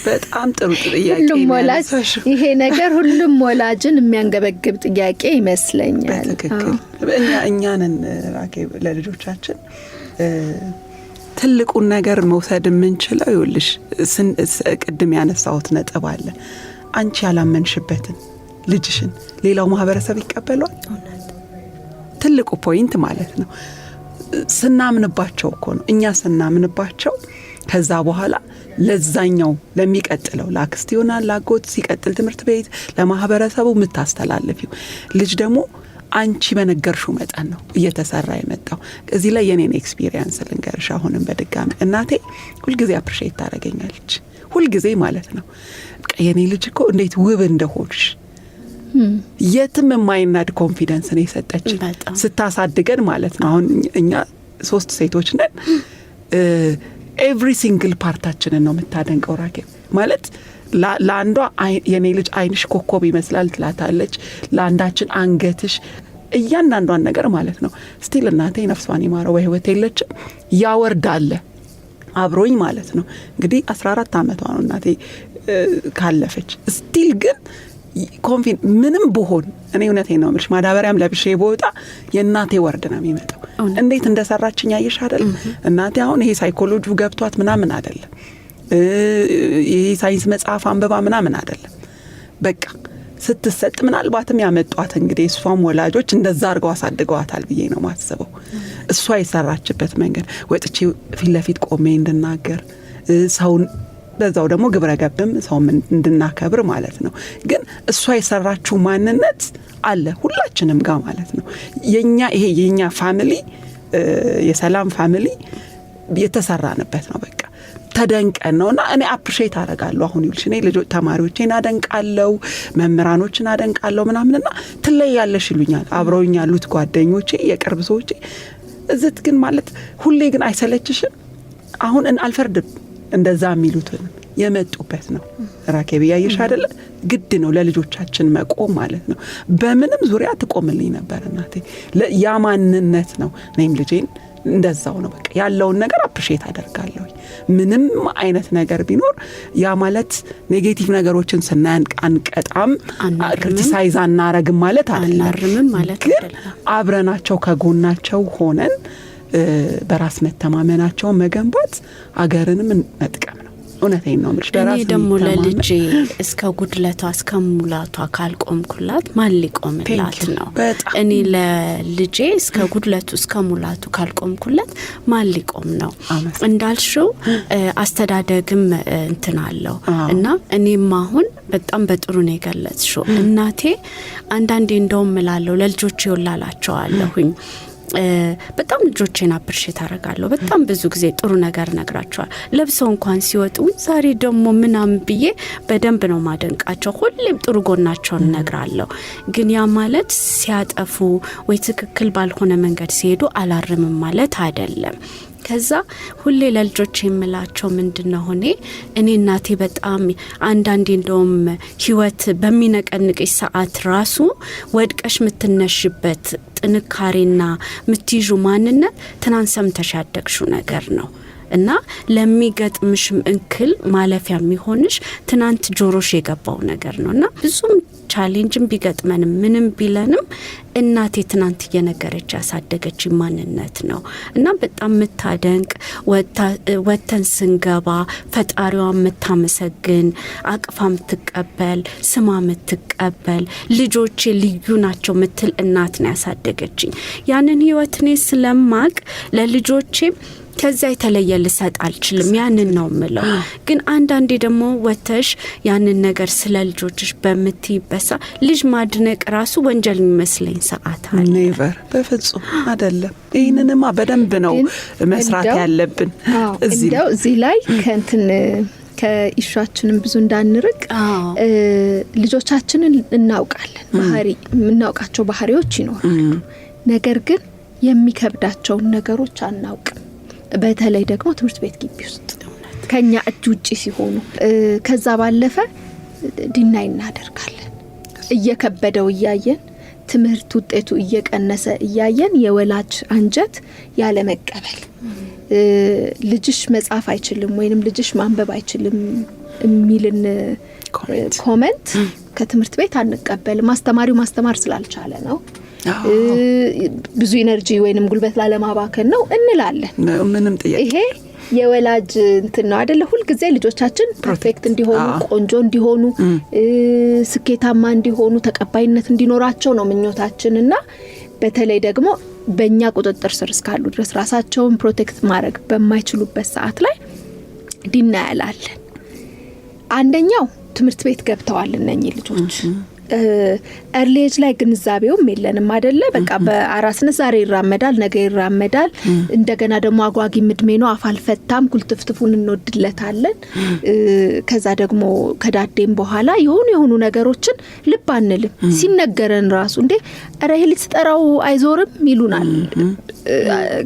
በጣም ጥሩ ጥያቄ። ሁሉም ወላጅ ይሄ ነገር ሁሉም ወላጅን የሚያንገበግብ ጥያቄ ይመስለኛል። በትክክል እኛንን ራኬብ ለልጆቻችን ትልቁን ነገር መውሰድ የምንችለው ይኸውልሽ ቅድም ያነሳሁት ነጥብ አለ። አንቺ ያላመንሽበትን ልጅሽን ሌላው ማህበረሰብ ይቀበሏል። ትልቁ ፖይንት ማለት ነው። ስናምንባቸው እኮ ነው። እኛ ስናምንባቸው ከዛ በኋላ ለዛኛው ለሚቀጥለው ለአክስት ይሆናል ላጎት ሲቀጥል ትምህርት ቤት ለማህበረሰቡ የምታስተላልፊው ልጅ ደግሞ አንቺ በነገርሽው መጠን ነው እየተሰራ የመጣው። እዚህ ላይ የኔን ኤክስፒሪየንስ ልንገርሽ። አሁንም በድጋሚ እናቴ ሁልጊዜ አፕሪሺየት ታደርገኛለች። ሁልጊዜ ማለት ነው። በቃ የኔ ልጅ እኮ እንዴት ውብ እንደሆንሽ የትም የማይናድ ኮንፊደንስ ነው የሰጠችን ስታሳድገን ማለት ነው። አሁን እኛ 3 ሴቶች ነን። ኤቭሪ ሲንግል ፓርታችንን ነው የምታደንቀው ራኬብ ማለት ለአንዷ የኔ ልጅ አይንሽ ኮኮብ ይመስላል ትላታለች፣ ለአንዳችን አንገትሽ፣ እያንዳንዷን ነገር ማለት ነው። ስቲል እናቴ ነፍሷን ይማረው በህይወት የለችም፣ ያወርዳለ አብሮኝ ማለት ነው። እንግዲህ 14 ዓመቷ ነው እናቴ ካለፈች። ስቲል ግን ኮንፊን ምንም ብሆን እኔ እውነቴን ነው የምልሽ ማዳበሪያም ለብሼ ቦጣ የእናቴ ወርድ ነው የሚመጣው። እንዴት እንደሰራችኝ ያየሽ አይደል? እናቴ አሁን ይሄ ሳይኮሎጂው ገብቷት ምናምን አይደለም፣ ይሄ ሳይንስ መጽሐፍ አንበባ ምናምን አይደለም። በቃ ስትሰጥ ምናልባትም ያመጧት እንግዲህ እሷም ወላጆች እንደዛ አድርገው አሳድገዋታል ብዬ ነው ማስበው። እሷ የሰራችበት መንገድ ወጥቼ ፊት ለፊት ቆሜ እንድናገር ሰውን በዛው ደግሞ ግብረ ገብም ሰው እንድናከብር ማለት ነው። ግን እሷ የሰራችው ማንነት አለ ሁላችንም ጋር ማለት ነው። ይሄ የኛ ፋሚሊ የሰላም ፋሚሊ የተሰራንበት ነው። በቃ ተደንቀን ነውና እኔ አፕሪሺየት አደርጋለሁ። አሁን ይልሽ እኔ ልጆች ተማሪዎቼን አደንቃለሁ፣ መምህራኖችን አደንቃለሁ ምናምንና ትለያለሽ ይሉኛል አብረውኝ ያሉት ጓደኞቼ፣ የቅርብ ሰዎቼ። እዝት ግን ማለት ሁሌ ግን አይሰለችሽም? አሁን አልፈርድም እንደዛ የሚሉትን የመጡበት ነው። ራኬብ ያየሽ አይደለ? ግድ ነው ለልጆቻችን መቆም ማለት ነው። በምንም ዙሪያ ትቆምልኝ ነበር እናቴ። ያ ማንነት ነው። እኔም ልጄን እንደዛው ነው። በቃ ያለውን ነገር አፕሪሺየት አደርጋለሁ። ምንም አይነት ነገር ቢኖር ያ ማለት ኔጌቲቭ ነገሮችን ስናንቀጣም ክሪቲሳይዝ አናረግም ማለት አይደለም። ግን አብረናቸው ከጎናቸው ሆነን በራስ መተማመናቸውን መገንባት አገርንም መጥቀም ነው። እውነቴን ነው ማለት እኔ ደግሞ ለልጄ እስከ ጉድለቷ እስከ ሙላቷ ካልቆምኩላት ማን ሊቆምላት ነው? እኔ ለልጄ እስከ ጉድለቱ እስከ ሙላቱ ካልቆምኩላት ማን ሊቆም ነው? እንዳልሽው አስተዳደግም እንትን አለው እና እኔም አሁን በጣም በጥሩ ነው የገለጽሽው። እናቴ አንዳንዴ እንደውም እላለሁ ለልጆቼ ይወላላቸዋለሁኝ በጣም ልጆቼን አፕሪሺየት አደርጋለሁ። በጣም ብዙ ጊዜ ጥሩ ነገር ነግራቸዋል። ለብሰው እንኳን ሲወጡ ዛሬ ደግሞ ምናምን ብዬ በደንብ ነው ማደንቃቸው። ሁሌም ጥሩ ጎናቸውን ነግራለሁ። ግን ያ ማለት ሲያጠፉ ወይ ትክክል ባልሆነ መንገድ ሲሄዱ አላርምም ማለት አይደለም። ከዛ ሁሌ ለልጆች የምላቸው ምንድነው እኔ እናቴ በጣም አንዳንዴ እንደውም ህይወት በሚነቀንቅሽ ሰዓት ራሱ ወድቀሽ ምትነሽበት ጥንካሬና ምትይዙ ማንነት ትናንት ሰምተሽ ያደግሽው ነገር ነው እና ለሚገጥምሽም እንክል ማለፊያ የሚሆንሽ ትናንት ጆሮሽ የገባው ነገር ነውና ብዙም ቻሌንጅም ቢገጥመንም ምንም ቢለንም እናቴ ትናንት እየነገረች ያሳደገች ማንነት ነው እና በጣም ምታደንቅ ወተን ስንገባ ፈጣሪዋ ምታመሰግን አቅፋ ምትቀበል ስማ ምትቀበል ልጆቼ ልዩ ናቸው ምትል እናት ነው ያሳደገችኝ። ያንን ህይወት እኔ ስለማቅ ለልጆቼ ከዛ የተለየ ልሰጥ አልችልም። ያንን ነው ምለው። ግን አንዳንዴ ደግሞ ወተሽ ያንን ነገር ስለ ልጆችሽ በምትይበሳ ልጅ ማድነቅ ራሱ ወንጀል የሚመስለኝ ሰዓት አለ። ኔቨር በፍጹም አይደለም። ይሄንንማ በደንብ ነው መስራት ያለብን። እዚህ ላይ ከእንትን ከኢሹአችንን ብዙ እንዳንርቅ ልጆቻችንን እናውቃለን። የምናውቃቸው ባህሪዎች ይኖራሉ። ነገር ግን የሚከብዳቸውን ነገሮች አናውቅም። በተለይ ደግሞ ትምህርት ቤት ግቢ ውስጥ ከኛ እጅ ውጪ ሲሆኑ ከዛ ባለፈ ዲናይ እናደርጋለን። እየከበደው እያየን ትምህርት ውጤቱ እየቀነሰ እያየን የወላጅ አንጀት ያለ መቀበል ልጅሽ መጻፍ አይችልም ወይንም ልጅሽ ማንበብ አይችልም የሚልን ኮሜንት ከትምህርት ቤት አንቀበል። ማስተማሪው ማስተማር ስላልቻለ ነው ብዙ ኢነርጂ ወይንም ጉልበት ላለማባከን ነው እንላለን። ምንም ጥያቄ ይሄ የወላጅ እንትን ነው አይደለ? ሁሉ ጊዜ ልጆቻችን ፐርፌክት እንዲሆኑ ቆንጆ እንዲሆኑ ስኬታማ እንዲሆኑ ተቀባይነት እንዲኖራቸው ነው ምኞታችንና በተለይ ደግሞ በእኛ ቁጥጥር ስር እስካሉ ድረስ ራሳቸውን ፕሮቴክት ማድረግ በማይችሉበት ሰዓት ላይ ዲና ያላለን። አንደኛው ትምህርት ቤት ገብተዋል እነኚህ ልጆች እርሌጅ ላይ ግንዛቤውም የለንም አይደለ? በቃ በአራስነት ዛሬ ይራመዳል ነገ ይራመዳል። እንደገና ደግሞ አጓጊ ምድሜ ነው አፋልፈታም ኩልትፍትፉን እንወድለታለን። ከዛ ደግሞ ከዳዴም በኋላ የሆኑ ነገሮችን ልብ አንልም። ሲነገረን ራሱ እንዴ ረህ ልትጠራው አይዞርም ይሉናል።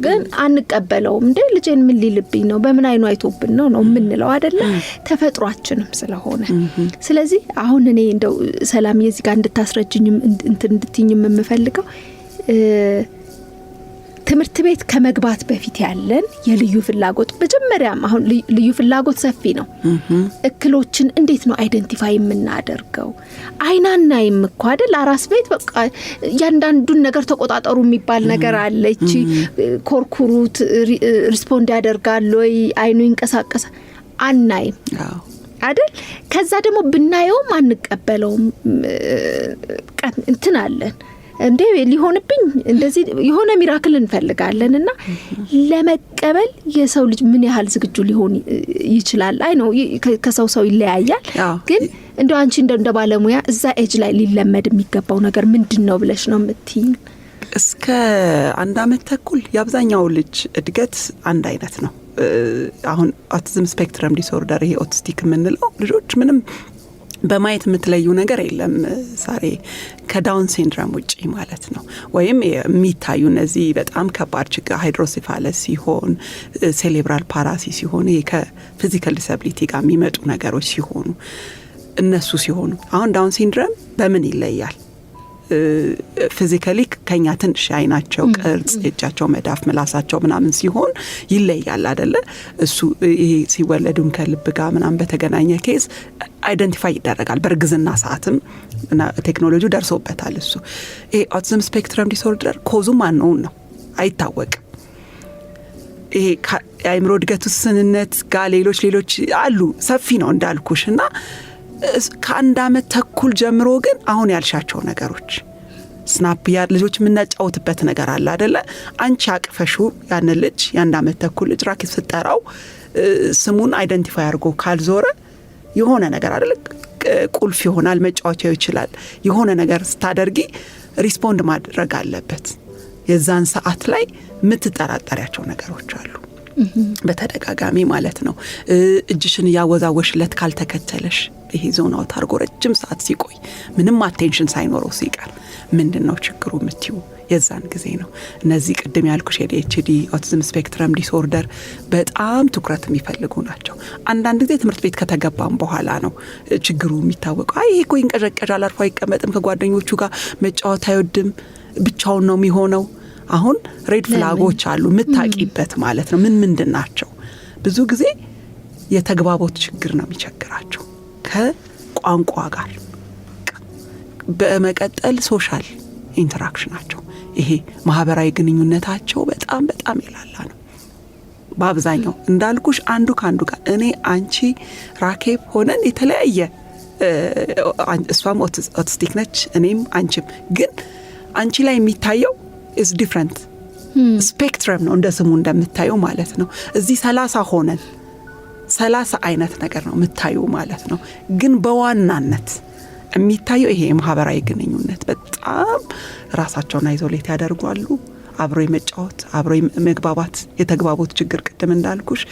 ግን አንቀበለውም። እንዴ ልጄን ምን ሊልብኝ ነው በምን አይኑ አይቶብን ነው የምንለው አይደለ? ተፈጥሯችንም ስለሆነ ስለዚህ አሁን እኔ እንደው ሰላም የዚህ ጋር እንድታስረጅኝም እንድትኝም የምፈልገው ትምህርት ቤት ከመግባት በፊት ያለን የልዩ ፍላጎት መጀመሪያም አሁን ልዩ ፍላጎት ሰፊ ነው። እክሎችን እንዴት ነው አይደንቲፋይ የምናደርገው? አይናናይም እኮ አይደል? አራስ ቤት በቃ ያንዳንዱን ነገር ተቆጣጣሩ የሚባል ነገር አለ። እቺ ኮርኩሩት ሪስፖንድ ያደርጋል ወይ አይኑ ይንቀሳቀሳል አናይም አይደል? ከዛ ደግሞ ብናየውም አንቀበለውም። እንትን አለን እንዴ ሊሆንብኝ እንደዚህ የሆነ ሚራክል እንፈልጋለንና ለመቀበል የሰው ልጅ ምን ያህል ዝግጁ ሊሆን ይችላል? አይ ነው ከሰው ይለያያል። ግን እንደው አንቺ እንደ ባለሙያ እዛ ኤጅ ላይ ሊለመድ የሚገባው ነገር ምንድነው ብለሽ ነው የምትይኝ? እስከ 1 አመት ተኩል የአብዛኛው ልጅ እድገት አንድ አይነት ነው። አሁን ኦቲዝም ስፔክትረም ዲስኦርደር ይሄ ኦቲስቲክ የምንለው ልጆች ምንም በማየት የምትለዩ ነገር የለም ሳሬ ከዳውን ሲንድሮም ውጪ ማለት ነው። ወይም የሚታዩ እነዚህ በጣም ከባድ ችግር ሃይድሮሲፋለስ ሲሆን፣ ሴሌብራል ፓራሲ ሲሆን፣ ይሄ ከፊዚካል ዲስአቢሊቲ ጋር የሚመጡ ነገሮች ሲሆኑ እነሱ ሲሆኑ አሁን ዳውን ሲንድሮም በምን ይለያል? ፊዚካሊ ከኛ ትንሽ አይናቸው ቅርጽ እጃቸው መዳፍ ምላሳቸው ምናምን ሲሆን ይለያል አይደለ? እሱ ይሄ ሲወለዱን ከልብ ጋር ምናምን በተገናኘ ኬዝ አይደንቲፋይ ይደረጋል። በእርግዝና ሰዓትም እና ቴክኖሎጂው ደርሶበታል። እሱ ይሄ ኦቲዝም ስፔክትረም ዲስኦርደር ኮዙ ማንነውን ነው አይታወቅም። ይሄ የአእምሮ እድገት ውስንነት ጋር ሌሎች አሉ ሰፊ ነው እንዳልኩሽ እና ከአንድ ዓመት ተኩል ጀምሮ ግን አሁን ያልሻቸው ነገሮች ስናፕ ልጆች የምናጫውትበት ነገር አለ አይደለ? አንቺ አቅፈሹ ያን ልጅ የአንድ ዓመት ተኩል ልጅ ራኬብ ስትጠራው ስሙን አይደንቲፋይ አድርጎ ካልዞረ የሆነ ነገር አይደለ? ቁልፍ ይሆናል፣ መጫወቻው ይችላል። የሆነ ነገር ስታደርጊ ሪስፖንድ ማድረግ አለበት። የዛን ሰዓት ላይ የምትጠራጠሪያቸው ነገሮች አሉ በተደጋጋሚ ማለት ነው። እጅሽን ያወዛወሽለት ካልተከተለሽ ይሄ ዞን አውት አድርጎ ረጅም ሰዓት ሲቆይ ምንም አቴንሽን ሳይኖረው ሲቀር ምንድነው ችግሩ የምትዩ የዛን ጊዜ ነው። እነዚህ ቅድም ያልኩሽ ADHD ኦቲዝም ስፔክትረም ዲስኦርደር በጣም ትኩረት የሚፈልጉ ናቸው። አንዳንድ ጊዜ ትምህርት ቤት ከተገባም በኋላ ነው ችግሩ የሚታወቀው። ይሄ እኮ ይንቀዠቀዣል፣ አርፎ አይቀመጥም፣ ከጓደኞቹ ጋር መጫወት አይወድም፣ ብቻውን ነው የሚሆነው። አሁን ሬድ ፍላጎች አሉ ምታቂበት ማለት ነው። ምንድን ናቸው? ብዙ ጊዜ የተግባቦት ችግር ነው የሚቸግራቸው ከቋንቋ ጋር። በመቀጠል ሶሻል ኢንተራክሽናቸው ይሄ ማህበራዊ ግንኙነታቸው በጣም የላላ ነው። በአብዛኛው እንዳልኩሽ አንዱ ካንዱ ጋር እኔ አንቺ ራኬብ ሆነን የተለያየ እሷም ኦቲስቲክ ነች እኔም አንቺም፣ ግን አንቺ ላይ የሚታየው is different ስፔክትረም ነው እንደ ስሙ እንደምታየው ማለት ነው። እዚህ 30 ሆነን 30 አይነት ነገር ነው የምታየው ማለት ነው። ግን በዋናነት የሚታየው ይሄ ማህበራዊ ግንኙነት በጣም ራሳቸውን አይዞሌት ያደርጋሉ። አብሮ የመጫወት አብሮ መግባባት የተግባቦት ችግር ቅድም እንዳልኩሽ፣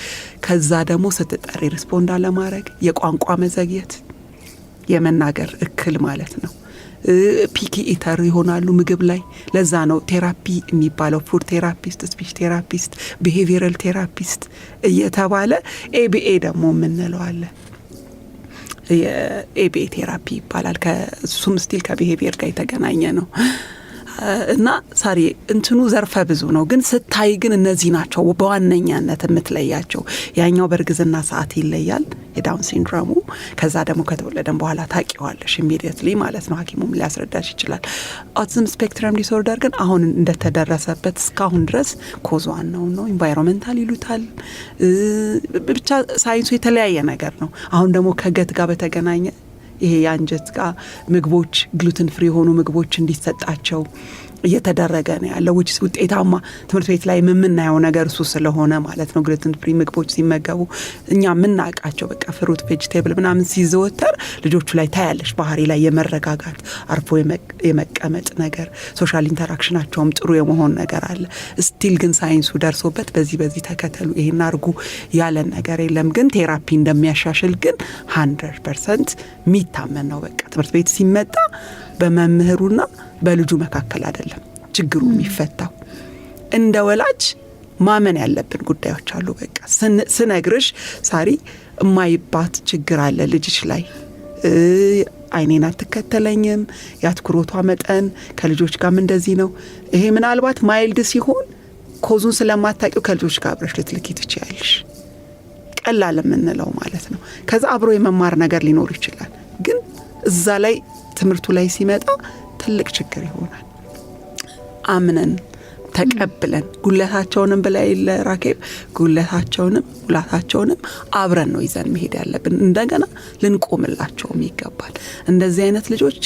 ከዛ ደግሞ ስትጠሪ ሪስፖንድ አለማድረግ፣ የቋንቋ መዘግየት፣ የመናገር እክል ማለት ነው። ፒኪ ኢተር ይሆናሉ ምግብ ላይ። ለዛ ነው ቴራፒ የሚባለው ፉድ ቴራፒስት፣ ስፒች ቴራፒስት፣ ቢሄቪየራል ቴራፒስት እየተባለ ኤቢኤ ደግሞ የምንለው አለ። የኤቢኤ ቴራፒ ይባላል። ከሱም ስቲል ከቢሄቪየር ጋር የተገናኘ ነው። እና ሳሪ እንትኑ ዘርፈ ብዙ ነው። ግን ስታይ ግን እነዚህ ናቸው በዋነኛነት የምትለያቸው። ያኛው በእርግዝና ሰዓት ይለያል የዳውን ሲንድሮሙ። ከዛ ደግሞ ከተወለደን በኋላ ታቂዋለሽ ኢሚዲየትሊ ማለት ነው። ሐኪሙም ሊያስረዳሽ ይችላል። ኦቲዝም ስፔክትረም ዲስኦርደር ግን አሁን እንደተደረሰበት እስካሁን ድረስ ኮዟን ነው ኢንቫይሮንመንታል ይሉታል። ብቻ ሳይንሱ የተለያየ ነገር ነው። አሁን ደግሞ ከገት ጋር በተገናኘ ይሄ የአንጀት ጋር ምግቦች ግሉተን ፍሪ የሆኑ ምግቦች እንዲሰጣቸው እየተደረገ ነው ያለው። ውጤታማ ትምህርት ቤት ላይ የምናየው ነገር እሱ ስለሆነ ማለት ነው። ግሉተን ፍሪ ምግቦች ሲመገቡ እኛ የምናውቃቸው በቃ ፍሩት ቬጂቴብል ምናምን ሲዘወተር ልጆቹ ላይ ታያለሽ ባህሪ ላይ የመረጋጋት አርፎ የመቀመጥ ነገር፣ ሶሻል ኢንተራክሽናቸውም ጥሩ የመሆን ነገር አለ። ስቲል ግን ሳይንሱ ደርሶበት በዚህ ተከተሉ ይሄን አርጉ ያለን ነገር የለም። ግን ቴራፒ እንደሚያሻሽል ግን 100% የሚታመን ነው። በቃ ትምህርት ቤት ሲመጣ በመምህሩና በልጁ መካከል አይደለም ችግሩ የሚፈታው። እንደ ወላጅ ማመን ያለብን ጉዳዮች አሉ። በቃ ስነግርሽ ሳሪ የማይባት ችግር አለ ልጅሽ ላይ፣ አይኔን አትከተለኝም፣ የአትኩሮቷ መጠን ከልጆች ጋርም እንደዚህ ነው። ይሄ ምናልባት ማይልድ ሲሆን ኮዙን ስለማታውቂው ከልጆች ጋር አብረሽ ልትልኪ ትችያለሽ። ቀላል የምንለው ማለት ነው። ከዛ አብሮ የመማር ነገር ሊኖር ይችላል። ግን እዛ ላይ ትምህርቱ ላይ ሲመጣ ትልቅ ችግር ይሆናል። አምነን ተቀብለን ጉለታቸውንም በላይ ለራኬብ ጉለታቸውንም ሙላታቸውንም አብረን ነው ይዘን መሄድ ያለብን። እንደገና ልንቆምላቸውም ይገባል። እንደዚህ አይነት ልጆች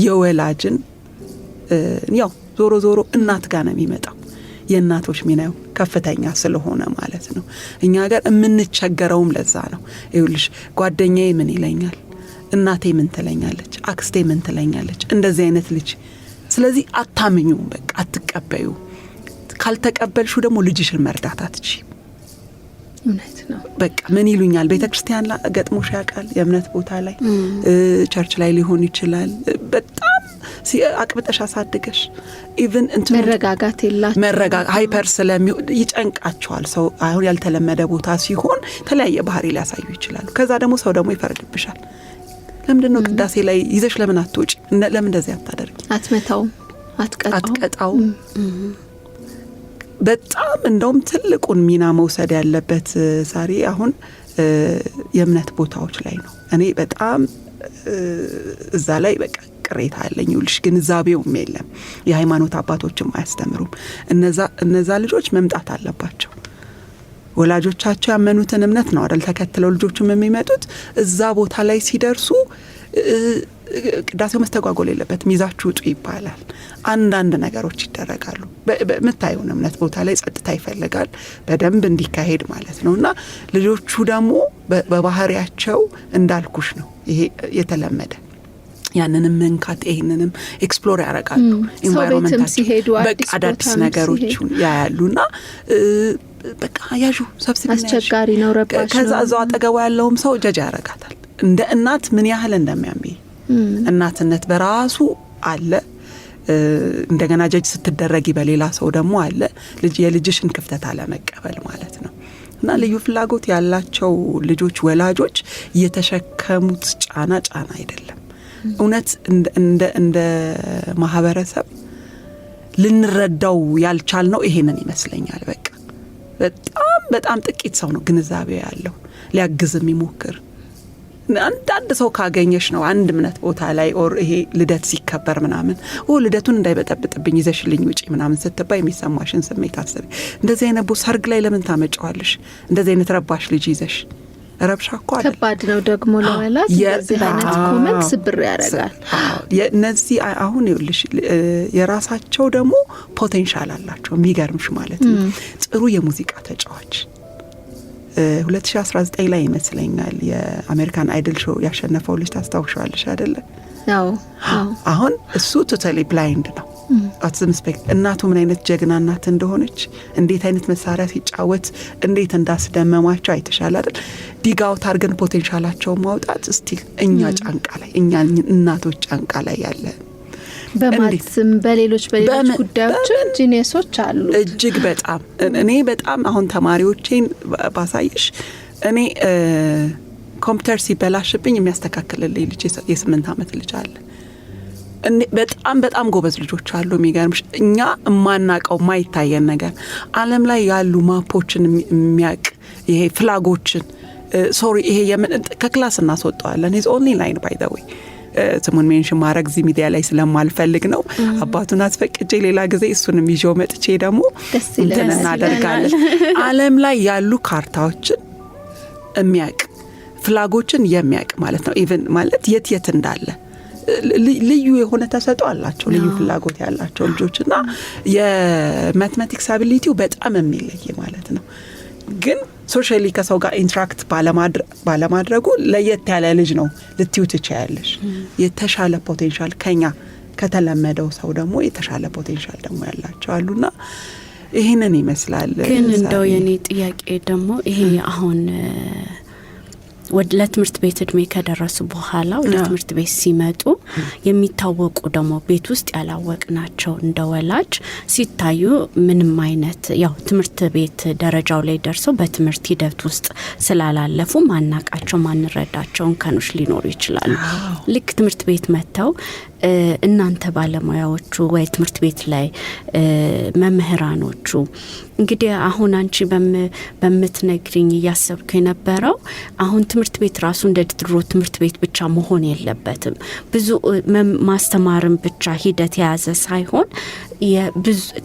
የወላጅን ያው ዞሮ እናት ጋር ነው የሚመጣው። የእናቶች ሚናው ከፍተኛ ስለሆነ ማለት ነው። እኛ ጋር የምንቸገረውም ለዛ ነው። ይኸውልሽ ጓደኛዬ ምን ይለኛል፣ እናቴ ምን ትለኛለች፣ አክስቴ ምን ትለኛለች፣ እንደዚህ አይነት ልጅ። ስለዚህ አታምኙ፣ በቃ አትቀበዩ። ካልተቀበልሹ ደግሞ ልጅሽን መርዳት አትችይም። እውነት ነው። በቃ ምን ይሉኛል ቤተክርስቲያን ላይ ገጥሞሽ ያውቃል? የእምነት ቦታ ላይ ቸርች ላይ ሊሆን ይችላል። በጣም አቅብጠሽ አሳድገሽ ኢቭን እንት መረጋጋት የላቸው ሃይፐር ይጨንቃቸዋል። ሰው አሁን ያልተለመደ ቦታ ሲሆን ተለያየ ባህሪ ሊያሳዩ ይችላሉ። ከዛ ደግሞ ሰው ደግሞ ይፈርድብሻል። ለምንድነው ቅዳሴ ላይ ይዘሽ ለምን አትወጪ? ለምን እንደዚህ አታደርጊ? አትመታው አትቀጣው። በጣም እንደውም ትልቁን ሚና መውሰድ ያለበት ሳሪ አሁን የእምነት ቦታዎች ላይ ነው። እኔ በጣም እዛ ላይ በቃ ቅሬታ አለኝ። ይልሽ ግንዛቤውም የለም። የሃይማኖት አባቶችም አያስተምሩም። እነዛ ልጆች መምጣት አለባቸው። ወላጆቻቸው ያመኑትን እምነት ነው አይደል ተከትለው ልጆቹም የሚመጡት። እዛ ቦታ ላይ ሲደርሱ ቅዳሴው መስተጓጎል የለበትም። ይዛችሁ ውጡ ይባላል። አንዳንድ ነገሮች ይደረጋሉ። በምታዩን እምነት ቦታ ላይ ጸጥታ ይፈልጋል በደንብ እንዲካሄድ ማለት ነውና ልጆቹ ደግሞ በባህሪያቸው እንዳልኩሽ ነው ይሄ የተለመደ ያንንም መንካት ይሄንንም ኤክስፕሎር ያደርጋሉ። ኢንቫይሮንመንታቸው ሲሄዱ አዳዲስ ነገሮችን ያያሉና በቃ ያዡ ሰብስቢ አስቸጋሪ ነው ረባሽ። ከዛ እዛው አጠገቡ ያለውም ሰው ጀጅ ያደርጋታል። እንደ እናት ምን ያህል እንደሚያምይ እናትነት በራሱ አለ። እንደገና ጀጅ ስትደረጊ በሌላ ሰው ደግሞ አለ። የልጅሽን ክፍተት አለመቀበል ማለት ነው። እና ልዩ ፍላጎት ያላቸው ልጆች ወላጆች የተሸከሙት ጫና አይደለም። እውነት እንደ ማህበረሰብ ልንረዳው ያልቻልነው ይሄንን ይመስለኛል። በቃ በጣም ጥቂት ሰው ነው ግንዛቤ ያለው ሊያግዝ የሚሞክር። አንድ ሰው ካገኘሽ ነው አንድ እምነት ቦታ ላይ ኦር ይሄ ልደት ሲከበር ምናምን ልደቱን እንዳይበጠብጥብኝ ይዘሽልኝ ውጪ ምናምን ስትባይ የሚሰማሽን ስሜት አስቢ። እንደዚህ አይነት ሰርግ ላይ ለምን ታመጫዋለሽ? እንደዚህ አይነት ረባሽ ልጅ ይዘሽ ረብሻ እኮ አይደል? ከባድ ነው ደግሞ ለወላጅ እንደዚህ አይነት ኮሜንት ስብር ያደርጋል። የነዚህ አሁን ይኸውልሽ የራሳቸው ደግሞ ፖቴንሻል አላቸው የሚገርምሽ ማለት ነው። ጥሩ የሙዚቃ ተጫዋች 2019 ላይ ይመስለኛል የአሜሪካን አይድል ሾው ያሸነፈው ልጅ ታስታውሻለሽ አይደለ? አሁን እሱ ቶታሊ ብላይንድ ነው። አትዝም ስፔክት እናቱ ምን አይነት ጀግና እናት እንደሆነች እንዴት አይነት መሳሪያ ሲጫወት እንዴት እንዳስደመማቸው አይተሻል አይደል? ዲጋውት አድርገን ፖቴንሻላቸው ማውጣት ስቲል እኛ ጫንቃ ላይ እኛ እናቶች ጫንቃ ላይ ያለ በማትም በሌሎች ጉዳዮች ጂኒየሶች አሉ እጅግ በጣም እኔ በጣም አሁን ተማሪዎቼን ባሳይሽ እኔ ኮምፒውተር ሲበላሽብኝ የሚያስተካክልልኝ ልጅ የ8 ዓመት ልጅ አለ። በጣም ጎበዝ ልጆች አሉ። የሚገርምሽ እኛ የማናቀው ማይታየን ነገር ዓለም ላይ ያሉ ማፖችን የሚያቅ ይሄ ፍላጎችን ይሄ ከክላስ እናስወጣዋለን። ሂዝ ኦንሊ ላይን ባይ ዘ ዌይ ስሙን ሜንሽን ማድረግ እዚህ ሚዲያ ላይ ስለማልፈልግ ነው። አባቱን አስፈቅጄ ሌላ ጊዜ እሱንም ይዤው መጥቼ ደግሞ እንትን እናደርጋለን። ዓለም ላይ ያሉ ካርታዎችን የሚያቅ ፍላጎችን የሚያቅ ማለት ነው። ኢቭን ማለት የት እንዳለ ልዩ የሆነ ተሰጥኦ አላቸው ልዩ ፍላጎት ያላቸው ልጆችና የማትማቲክስ አቢሊቲው በጣም የሚለይ ማለት ነው። ግን ሶሻሊ ከሰው ጋር ኢንተራክት ባለማድረጉ ለየት ያለ ልጅ ነው ልትዩ ትችያለሽ። የተሻለ ፖቴንሻል ከኛ ከተለመደው ሰው ደግሞ የተሻለ ፖቴንሻል ደግሞ ያላቸው አሉና ይሄንን ይመስላል። ግን እንደው የኔ ጥያቄ ደግሞ ይሄ አሁን ወደ ለትምህርት ቤት እድሜ ከደረሱ በኋላ ወደ ትምህርት ቤት ሲመጡ የሚታወቁ ደግሞ ቤት ውስጥ ያላወቅናቸው እንደወላጅ ሲታዩ ምንም አይነት ያው ትምህርት ቤት ደረጃው ላይ ደርሰው በትምህርት ሂደት ውስጥ ስላላለፉ ማናቃቸው ማንረዳቸውን ከኖች ሊኖሩ ይችላሉ። ልክ ትምህርት ቤት መተው እናንተ ባለሙያዎቹ ወይ ትምህርት ቤት ላይ መምህራኖቹ እንግዲህ አሁን አንቺ በምትነግሪኝ እያሰብኩ የነበረው አሁን ትምህርት ቤት ራሱ እንደ ድሮ ትምህርት ቤት ብቻ መሆን የለበትም። ብዙ ማስተማርን ብቻ ሂደት የያዘ ሳይሆን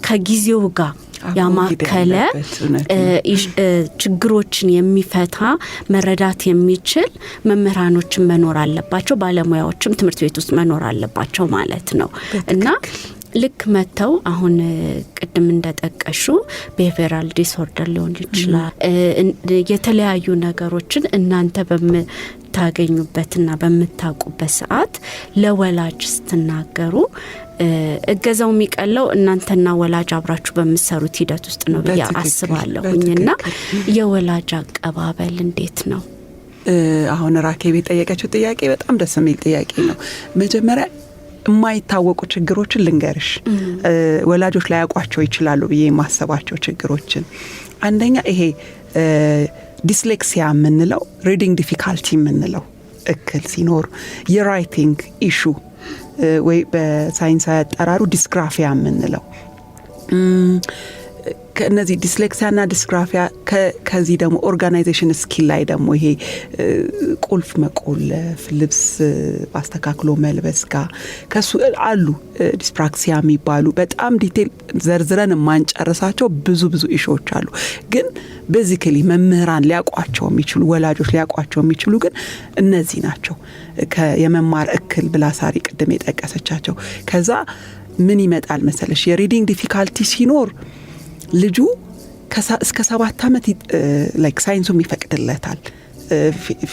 ከጊዜው ጋር ያማከለ ችግሮችን የሚፈታ መረዳት የሚችል መምህራኖችን መኖር አለባቸው። ባለሙያዎችም ትምህርት ቤት ውስጥ መኖር አለባቸው ማለት ነው። እና ልክ መተው አሁን ቅድም እንደጠቀሹ ቢሄቪራል ዲስኦርደር ሊሆን ይችላል የተለያዩ ነገሮችን እናንተ በምታገኙበትና በምታውቁበት ሰዓት ለወላጅ ስትናገሩ እገዛው የሚቀለው እናንተና ወላጅ አብራችሁ በምትሰሩት ሂደት ውስጥ ነው ብዬ አስባለሁኝና የወላጅ አቀባበል እንዴት ነው? አሁን ራኬብ የጠየቀችው ጥያቄ በጣም ደስ የሚል ጥያቄ ነው። መጀመሪያ የማይታወቁ ችግሮችን ልንገርሽ ወላጆች ላይ ያውቋቸው ይችላሉ ብዬ የማሰባቸው ችግሮችን አንደኛ ይሄ ዲስሌክሲያ የምንለው ሪዲንግ ዲፊካልቲ የምንለው እክል ሲኖር የራይቲንግ ኢሹ ወይ በሳይንሳዊ አጠራሩ ዲስግራፊያ የምንለው ከነዚህ ዲስሌክሲያና ዲስግራፊያ ከዚህ ደግሞ ኦርጋናይዜሽን ስኪል ላይ ደግሞ ይሄ ቁልፍ መቆለፍ ልብስ አስተካክሎ መልበስ ጋር ከሱ አሉ ዲስፕራክሲያ የሚባሉ በጣም ዲቴል ዘርዝረን ማንጨርሳቸው ብዙ ኢሹዎች አሉ። ግን ቤዚካሊ መምህራን ሊያቋቸው የሚችሉ ወላጆች ሊያቋቸው የሚችሉ ግን እነዚህ ናቸው። የመማር እክል ብላ ሳሪ ቅድም የጠቀሰቻቸው ከዛ ምን ይመጣል መሰለሽ የሪዲንግ ዲፊካልቲ ሲኖር ልጁ እስከ 7 ዓመት ላይክ ሳይንሱም ይፈቅድለታል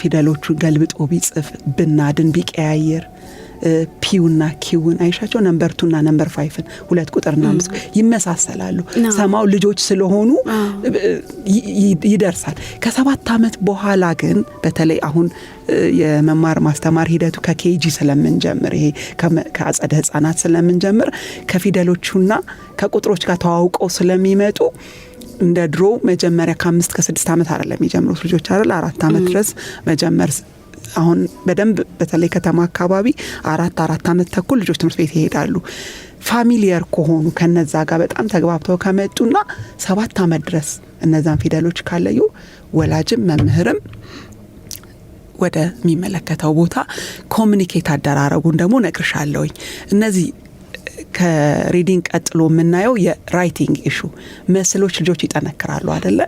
ፊደሎቹን ገልብጦ ቢጽፍ ብናድን ቢቀያየር ፒውና ኪውን አይሻቸው ነምበር 2 እና ነምበር 5 ሁለት ቁጥርና 5 ይመሳሰላሉ ሰማው ልጆች ስለሆኑ ይደርሳል። ከ7 ዓመት በኋላ ግን በተለይ አሁን የመማር ማስተማር ሂደቱ ከኬጂ ስለምንጀምር ይሄ ከአጸደ ህፃናት ስለምንጀምር ከፊደሎቹና ከቁጥሮች ጋር ተዋውቀው ስለሚመጡ እንደ ድሮ መጀመሪያ ከ5 ከ6 ዓመት አይደለም የሚጀምሩት ልጆች አይደል 4 ዓመት ድረስ መጀመር አሁን በደንብ በተለይ ከተማ አካባቢ 4 ዓመት ተኩል ልጆች ትምህርት ቤት ይሄዳሉ። ፋሚሊየር ከሆኑ ከነዛ ጋር በጣም ተግባብተው ከመጡና 7 ዓመት ድረስ እነዛን ፊደሎች ካለዩ ወላጅም መምህርም ወደ የሚመለከተው ቦታ ኮሙኒኬት አደራረጉን ደግሞ ነግርሻለሁኝ። እነዚህ ከሪዲንግ ቀጥሎ የምናየው የራይቲንግ ኢሹ መስሎች ልጆች ይጠነክራሉ አይደለ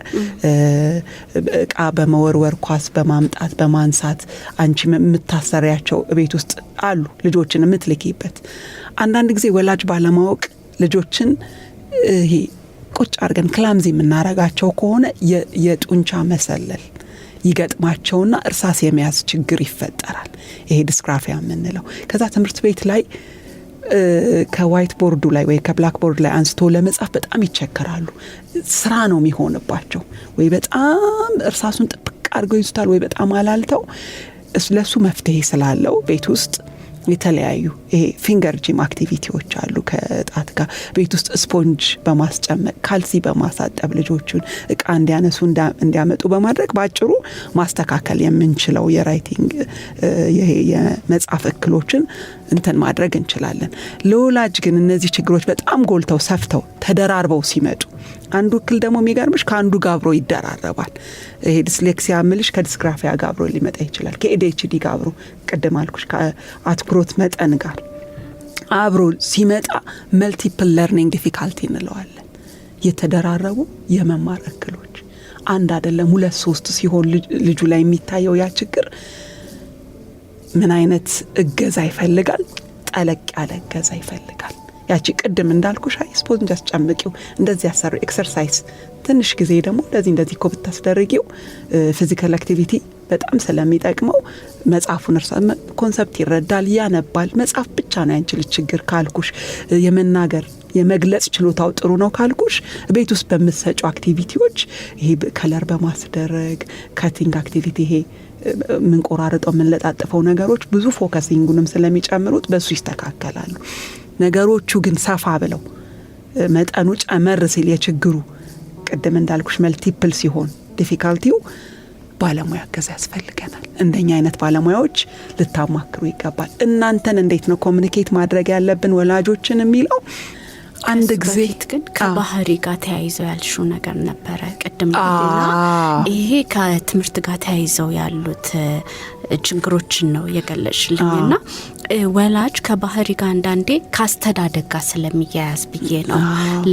እቃ በመወርወር ኳስ በማምጣት በማንሳት አንቺ የምታሰሪያቸው ቤት ውስጥ አሉ ልጆችን የምትልኪበት አንዳንድ ጊዜ ወላጅ ባለማወቅ ልጆችን ይሄ ቁጭ አድርገን ክላምዚ የምናረጋቸው ከሆነ የጡንቻ መሰለል ይገጥማቸውና እርሳስ የመያዝ ችግር ይፈጠራል። ይሄ ዲስግራፊያ የምንለው ከዛ ትምህርት ቤት ላይ ከዋይት ቦርዱ ላይ ወይ ከብላክ ቦርድ ላይ አንስቶ ለመጻፍ በጣም ይቸከራሉ። ስራ ነው የሚሆንባቸው ወይ በጣም እርሳሱን ጥብቅ አድርገው ይዙታል ወይ በጣም አላልተው ለሱ መፍትሄ ስላለው ቤት ውስጥ የተለያዩ ይሄ ፊንገር ጂም አክቲቪቲዎች አሉ ከጣት ጋር ቤት ውስጥ ስፖንጅ በማስጨመቅ ካልሲ በማሳጠብ ልጆቹን እቃ እንዲያነሱ እንዲያመጡ በማድረግ ባጭሩ ማስተካከል የምንችለው የራይቲንግ ይሄ የመጻፍ እክሎችን እንትን ማድረግ እንችላለን። ለወላጅ ግን እነዚህ ችግሮች በጣም ጎልተው ሰፍተው ተደራርበው ሲመጡ አንዱ እክል ደግሞ የሚገርምሽ ከአንዱ ጋር አብሮ ይደራረባል። ይሄ ዲስሌክሲያ ምልሽ ከዲስግራፊያ ጋር አብሮ ሊመጣ ይችላል። ከኤዲኤችዲ ጋር አብሮ ቅድም አልኩሽ ከአትኩሮት መጠን ጋር አብሮ ሲመጣ መልቲፕል ለርኒንግ ዲፊካልቲ እንለዋለን። የተደራረቡ የመማር እክሎች አንድ አይደለም 2 3 ሲሆን ልጁ ላይ የሚታየው ያ ችግር ምን አይነት እገዛ ይፈልጋል? ጠለቅ ያለ እገዛ ይፈልጋል። ያቺ ቅድም እንዳልኩሽ ስፖንጅ አስጨምቂው እንደዚህ ያሰሩ ኤክሰርሳይዝ ትንሽ ጊዜ ደግሞ እንደዚህ እኮ ብታስደርጊው ፊዚካል አክቲቪቲ በጣም ስለሚጠቅመው መጻፉን ኮንሰፕት ይረዳል ያነባል። መጻፍ ብቻ ነው ያንቺ ችግር ካልኩሽ የመናገር የመግለጽ ችሎታው ጥሩ ነው ካልኩሽ ቤት ውስጥ በመሰጫው አክቲቪቲዎች ይሄ ከለር በማስደረግ ካቲንግ አክቲቪቲ ይሄ ምን ቆራርጠው ምን ለጣጥፈው ነገሮች ብዙ ፎከሲንጉንም ስለሚጨምሩት በሱ ይስተካከላሉ። ነገሮቹ ግን ሰፋ ብለው መጠኑ ጨመር ሲል የችግሩ ቅድም እንዳልኩሽ መልቲፕል ሲሆን ዲፊካልቲው ባለሙያ ከዛ ያስፈልገናል። እንደኛ አይነት ባለሙያዎች ልታማክሩ ይገባል። እናንተን እንዴት ነው ኮሙኒኬት ማድረግ ያለብን ወላጆችን የሚለው አንድ ጊዜ ግን ከባህሪ ጋር ተያይዘው ያልሽው ነገር ነበረ ቅድም ይሄ ከትምህርት ጋር ተያይዘው ያሉት ችግሮችን ነው የገለጽሽልኝና ወላጅ ከባህሪ ጋር አንዳንዴ ካስተዳደግ ጋር ስለሚያያዝ ብዬ ነው።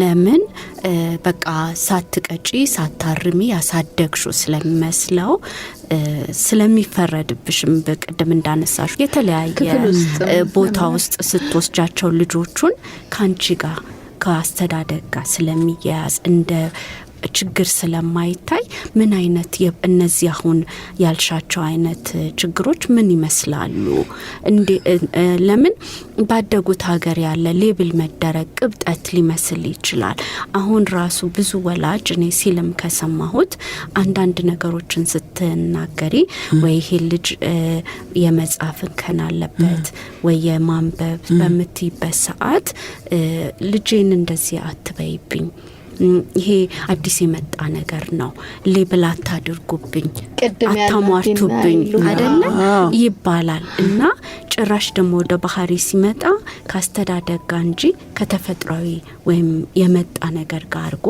ለምን በቃ ሳትቀጪ ሳታርሚ ያሳደግሹ ስለሚመስለው ስለሚፈረድብሽም በቅድም እንዳነሳሽ የተለያየ ቦታ ውስጥ ስትወስጃቸው ልጆቹን ካንቺ ጋር ካስተዳደግ ጋር ስለሚያያዝ እንደ ችግር ስለማይታይ ምን አይነት እነዚህ አሁን ያልሻቸው አይነት ችግሮች ምን ይመስላሉ? ለምን ባደጉት ሀገር ያለ ሌብል መደረግ ቅብጠት ሊመስል ይችላል። አሁን ራሱ ብዙ ወላጅ እኔ ሲልም ከሰማሁት አንዳንድ ነገሮችን ስትናገሪ ወይ ይሄ ልጅ የመጻፍ እንከን አለበት ወይ የማንበብ በምትይበት ሰዓት ልጄን እንደዚህ አትበይብኝ፣ ይሄ አዲስ የመጣ ነገር ነው፣ ሌብል አታድርጉብኝ፣ አታሟርቱብኝ አይደለ ይባላል። እና ጭራሽ ደግሞ ወደ ባህሪ ሲመጣ ካስተዳደግ ጋር እንጂ ከተፈጥሯዊ ወይም የመጣ ነገር ጋር አድርጎ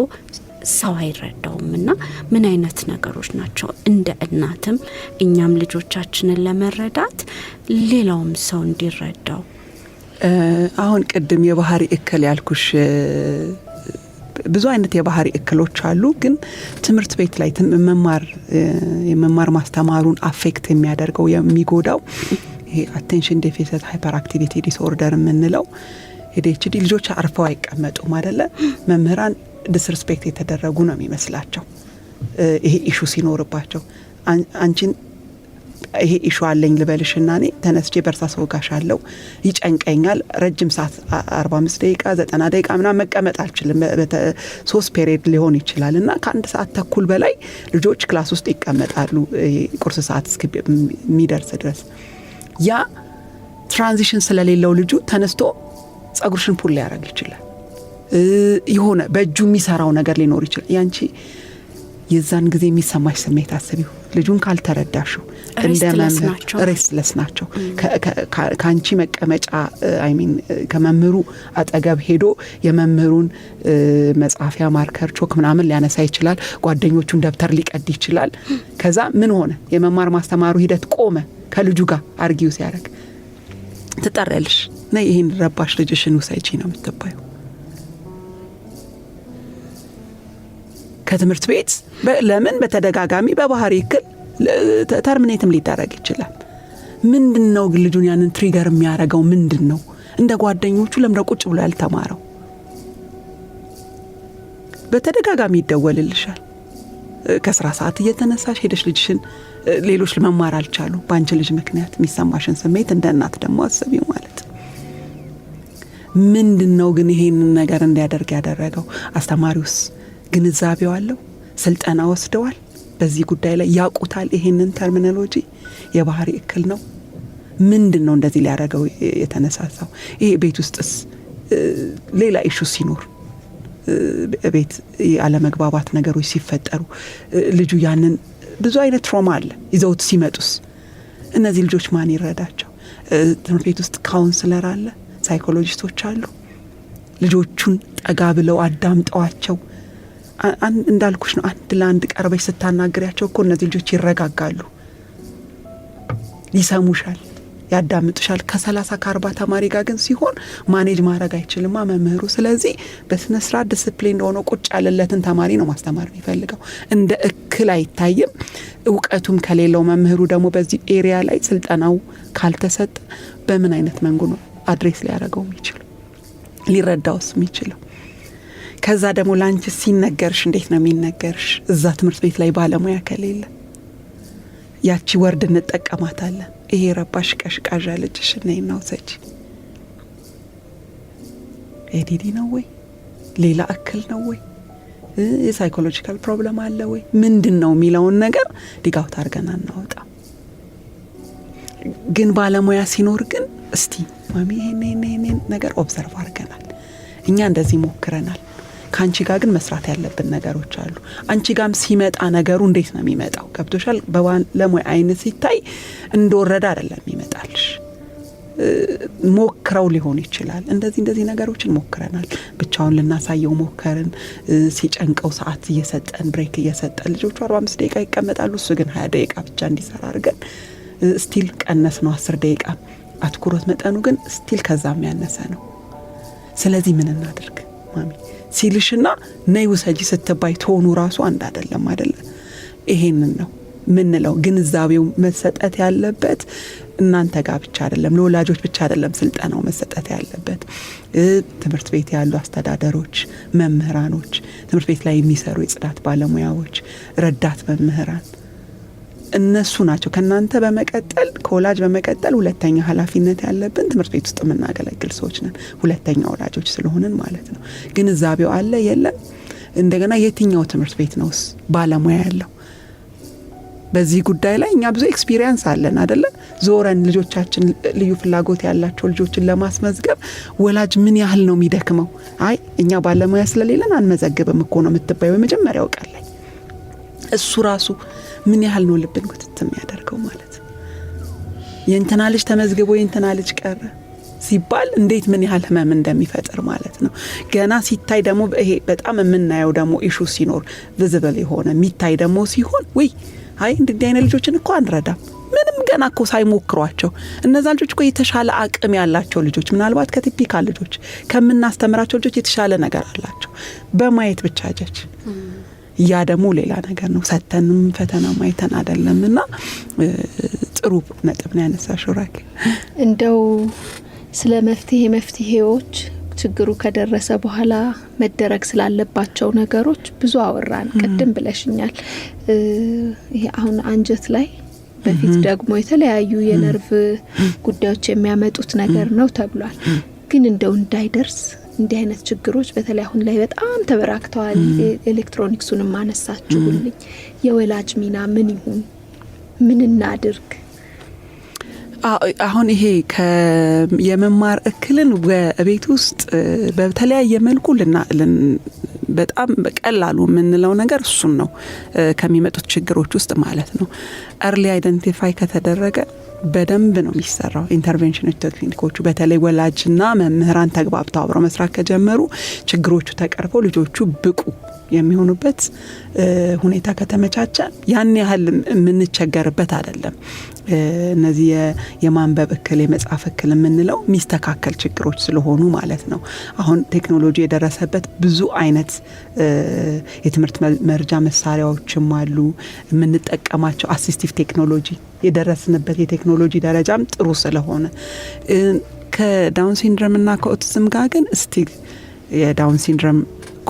ሰው አይረዳውም። እና ምን አይነት ነገሮች ናቸው እንደ እናትም እኛም ልጆቻችንን ለመረዳት ሌላውም ሰው እንዲረዳው? አሁን ቅድም የባህሪ እክል ያልኩሽ ብዙ አይነት የባህሪ እክሎች አሉ። ግን ትምህርት ቤት ላይ የመማር ማስተማሩን አፌክት የሚያደርገው የሚጎዳው ይሄ አቴንሽን ዴፊሲት ሃይፐር አክቲቪቲ ዲስኦርደር የምንለው ADHD ልጆች አርፈው አይቀመጡም አይደለ? መምህራን ዲስሪስፔክት የተደረጉ ነው የሚመስላቸው ይሄ ኢሹ ሲኖርባቸው። አንቺን ይሄ ኢሹ አለኝ ልበልሽና እኔ ተነስቼ በርሳስ ወጋሻለሁ፣ ይጨንቀኛል፣ ረጅም ሰዓት 45 ደቂቃ 90 ደቂቃ ምናምን መቀመጥ አልችልም። 3 ፔሪድ ሊሆን ይችላል እና ከአንድ ሰዓት ተኩል በላይ ልጆች ክላስ ውስጥ ይቀመጣሉ ቁርስ ሰዓት እስከሚደርስ ድረስ። ያ ትራንዚሽን ስለሌለው ልጁ ተነስቶ ጸጉርሽን ፑል ሊያደርግ ይችላል። የሆነ በእጁ የሚሰራው ነገር ሊኖር ይችላል። ያንቺ የዛን ጊዜ የሚሰማሽ ስሜት አስቢው። ልጁን ካልተረዳሽው ሬስትለስ ናቸው። ከአንቺ መቀመጫ ከመምህሩ አጠገብ ሄዶ የመምህሩን መጻፊያ ማርከር ቾክ ምናምን ሊያነሳ ይችላል። ጓደኞቹን ደብተር ሊቀድ ይችላል። ከዛ ምን ሆነ? የመማር ማስተማሩ ሂደት ቆመ። ከልጁ ጋር አርጊው ሲያደርግ ትጠሪያለሽ፣ ነይ ይሄን ረባሽ ልጅሽን ውሰጂ ነው የምትባዩ። ከትምህርት ቤት ለምን በተደጋጋሚ በባህሪ እክል ተርሚኔትም ሊደረግ ይችላል። ምንድነው ግን ልጁን ያንን ትሪገር የሚያደርገው ምንድነው? እንደ ጓደኞቹ ለምንድነው ቁጭ ብሎ ያልተማረው? በተደጋጋሚ ይደወልልሻል። ከስራ ሰዓት እየተነሳሽ ሄደሽ ልጅሽን ሌሎች መማር አልቻሉ በአንቺ ልጅ ምክንያት የሚሰማሽን ስሜት እንደ እናት ደግሞ አስቢው ማለት ነው። ምንድነው ግን ይሄንን ነገር እንዲያደርግ ያደረገው? አስተማሪውስ ግንዛቤው አለው? ስልጠና ወስደዋል? በዚህ ጉዳይ ላይ ያውቁታል? ይሄንን ተርሚኖሎጂ የባህሪ እክል ነው ምንድነው እንደዚህ ሊያደርገው የተነሳሳው? ይሄ ቤት ውስጥስ ሌላ ኢሹ ሲኖር ቤት ያለመግባባት ነገሮች ሲፈጠሩ ልጁ ያንን ብዙ አይነት ትራውማ አለ ይዘውት ሲመጡስ እነዚህ ልጆች ማን ይረዳቸው? ትምህርት ቤት ውስጥ ካውንስለር አለ፣ ሳይኮሎጂስቶች አሉ። ልጆቹን ጠጋ ብለው አዳምጠዋቸው እንዳልኩሽ ነው። አንድ ለአንድ ቀርበሽ ስታናግሪያቸው እኮ እነዚህ ልጆች ይረጋጋሉ፣ ይሰሙሻል፣ ያዳምጡሻል። ከ30 ከ40 ተማሪ ጋር ግን ሲሆን ማኔጅ ማድረግ አይችልም መምህሩ። ስለዚህ በስነ ስርዓት ዲሲፕሊን ሆኖ ቁጭ ያለለትን ተማሪ ነው ማስተማር የሚፈልገው። እንደ እክል አይታይም። እውቀቱም ከሌለው መምህሩ ደግሞ በዚህ ኤሪያ ላይ ስልጠናው ካልተሰጠ በምን አይነት መንገድ ነው አድሬስ ሊያደርገው የሚችለው ሊረዳውስ የሚችለው? ከዛ ደግሞ ላንቺ ሲነገርሽ እንዴት ነው የሚነገርሽ? እዛ ትምህርት ቤት ላይ ባለሙያ ከሌለ ያቺ ወርድ እንጠቀማታለን። ይሄ ረባሽ ቀሽቃዣ ልጅሽ ነይና ውሰጂ። ADD ነው ወይ ሌላ እክል ነው ወይ የሳይኮሎጂካል ፕሮብለም አለ ወይ ምንድነው የሚለውን ነገር ዲጋውት አድርገን እናወጣ። ግን ባለሙያ ሲኖር ግን እስቲ ማሚ ይሄን ነገር ኦብዘርቭ አድርገናል፣ እኛ እንደዚህ ሞክረናል፣ ካንቺ ጋር ግን መስራት ያለብን ነገሮች አሉ። አንቺ ጋርም ሲመጣ ነገሩ እንዴት ነው የሚመጣው? ገብቶሻል? በባለሙያ አይነት ሲታይ እንደወረደ አይደለም ይመጣልሽ። ሞክረው ሊሆን ይችላል። እንደዚህ ነገሮችን ሞክረናል፣ ብቻውን ልናሳየው ሞከርን። ሲጨንቀው ሰዓት እየሰጠን ብሬክ እየሰጠን ልጆቹ 45 ደቂቃ ይቀመጣሉ፣ እሱ ግን 20 ደቂቃ ብቻ እንዲሰራ አድርገን ስቲል ቀነስ ነው 10 ደቂቃ አትኩሮት መጠኑ ግን ስቲል ከዛም ያነሰ ነው። ስለዚህ ምን እናድርግ ማሚ ሲልሽና ነይ ውሰጂ ስትባይ ተሆኑ ራሱ አንድ አይደለም አይደለ? ይሄንን ነው ምንለው። ግንዛቤው መሰጠት ያለበት እናንተ ጋር ብቻ አይደለም፣ ለወላጆች ብቻ አይደለም ስልጠናው መሰጠት ያለበት። ትምህርት ቤት ያሉ አስተዳደሮች፣ መምህራኖች፣ ትምህርት ቤት ላይ የሚሰሩ የጽዳት ባለሙያዎች፣ ረዳት መምህራን እነሱ ናቸው ከናንተ በመቀጠል ከወላጅ በመቀጠል ሁለተኛ ኃላፊነት ያለብን ትምህርት ቤት ውስጥ የምናገለግል ሰዎች ነን። ሁለተኛ ወላጆች ስለሆንን ማለት ነው። ግንዛቤው አለ የለም? እንደገና የትኛው ትምህርት ቤት ነውስ ባለሙያ ያለው? በዚህ ጉዳይ ላይ እኛ ብዙ ኤክስፒሪየንስ አለን አይደለ? ዞረን ልጆቻችን ልዩ ፍላጎት ያላቸው ልጆችን ለማስመዝገብ ወላጅ ምን ያህል ነው የሚደክመው? አይ እኛ ባለሙያ ስለሌለን አንመዘግብም እኮ ነው የምትባየው የመጀመሪያው ቃል ላይ። እሱ ራሱ ምን ያህል ነው ልብን ጉትት የሚያደርገው ማለት ነው። የእንትና ልጅ ተመዝግቦ የእንትና ልጅ ቀረ ሲባል እንዴት ምን ያህል ህመም እንደሚፈጥር ማለት ነው። ገና ሲታይ ደግሞ ይሄ በጣም የምናየው ደግሞ ኢሹ ሲኖር ቪዚብል የሆነ የሚታይ ደግሞ ሲሆን ወይ አይ እንዲህ አይነት ልጆችን እኮ አንረዳም ምንም ገና እኮ ሳይሞክሯቸው እነዛ ልጆች እኮ የተሻለ አቅም ያላቸው ልጆች ምናልባት ከቲፒካል ልጆች ከምናስተምራቸው ልጆች የተሻለ ነገር አላቸው በማየት ብቻ ጀች ያ ደግሞ ሌላ ነገር ነው። ሰተንም ፈተና ማይተን አይደለምና ጥሩ ነጥብ ነው ያነሳሽው ራኪ። እንደው ስለ መፍትሄዎች ችግሩ ከደረሰ በኋላ መደረግ ስላለባቸው ነገሮች ብዙ አወራን። ቅድም ብለሽኛል ይሄ አሁን አንጀት ላይ በፊት ደግሞ የተለያዩ የነርቭ ጉዳዮች የሚያመጡት ነገር ነው ተብሏል። ግን እንደው እንዳይደርስ እንዲህ አይነት ችግሮች በተለይ አሁን ላይ በጣም ተበራክተዋል። ኤሌክትሮኒክሱንም ማነሳችሁልኝ። የወላጅ ሚና ምን ይሁን? ምን እናድርግ? አሁን ይሄ የመማር እክልን በቤት ውስጥ በተለያየ መልኩ በጣም በቀላሉ የምንለው ነገር እሱን ነው ከሚመጡት ችግሮች ውስጥ ማለት ነው። early identify ከተደረገ በደንብ ነው የሚሰራው። ኢንተርቬንሽን ቴክኒኮቹ በተለይ ወላጅና መምህራን ተግባብተው አብረው መስራት ከጀመሩ ችግሮቹ ተቀርፈው ልጆቹ ብቁ የሚሆኑበት ሁኔታ ከተመቻቸ ያን ያህል የምንቸገርበት አይደለም። እነዚህ የማንበብ እክል የመጻፍ እክል የምንለው ሚስተካከል ችግሮች ስለሆኑ ማለት ነው። አሁን ቴክኖሎጂ የደረሰበት ብዙ አይነት የትምህርት መርጃ መሳሪያዎችም አሉ። የምንጠቀማቸው አሲስቲቭ ቴክኖሎጂ የደረስንበት የቴክኖሎጂ ደረጃም ጥሩ ስለሆነ ከዳውን ሲንድሮም እና ከኦቲዝም ጋር ግን እስቲ የዳውን ሲንድሮም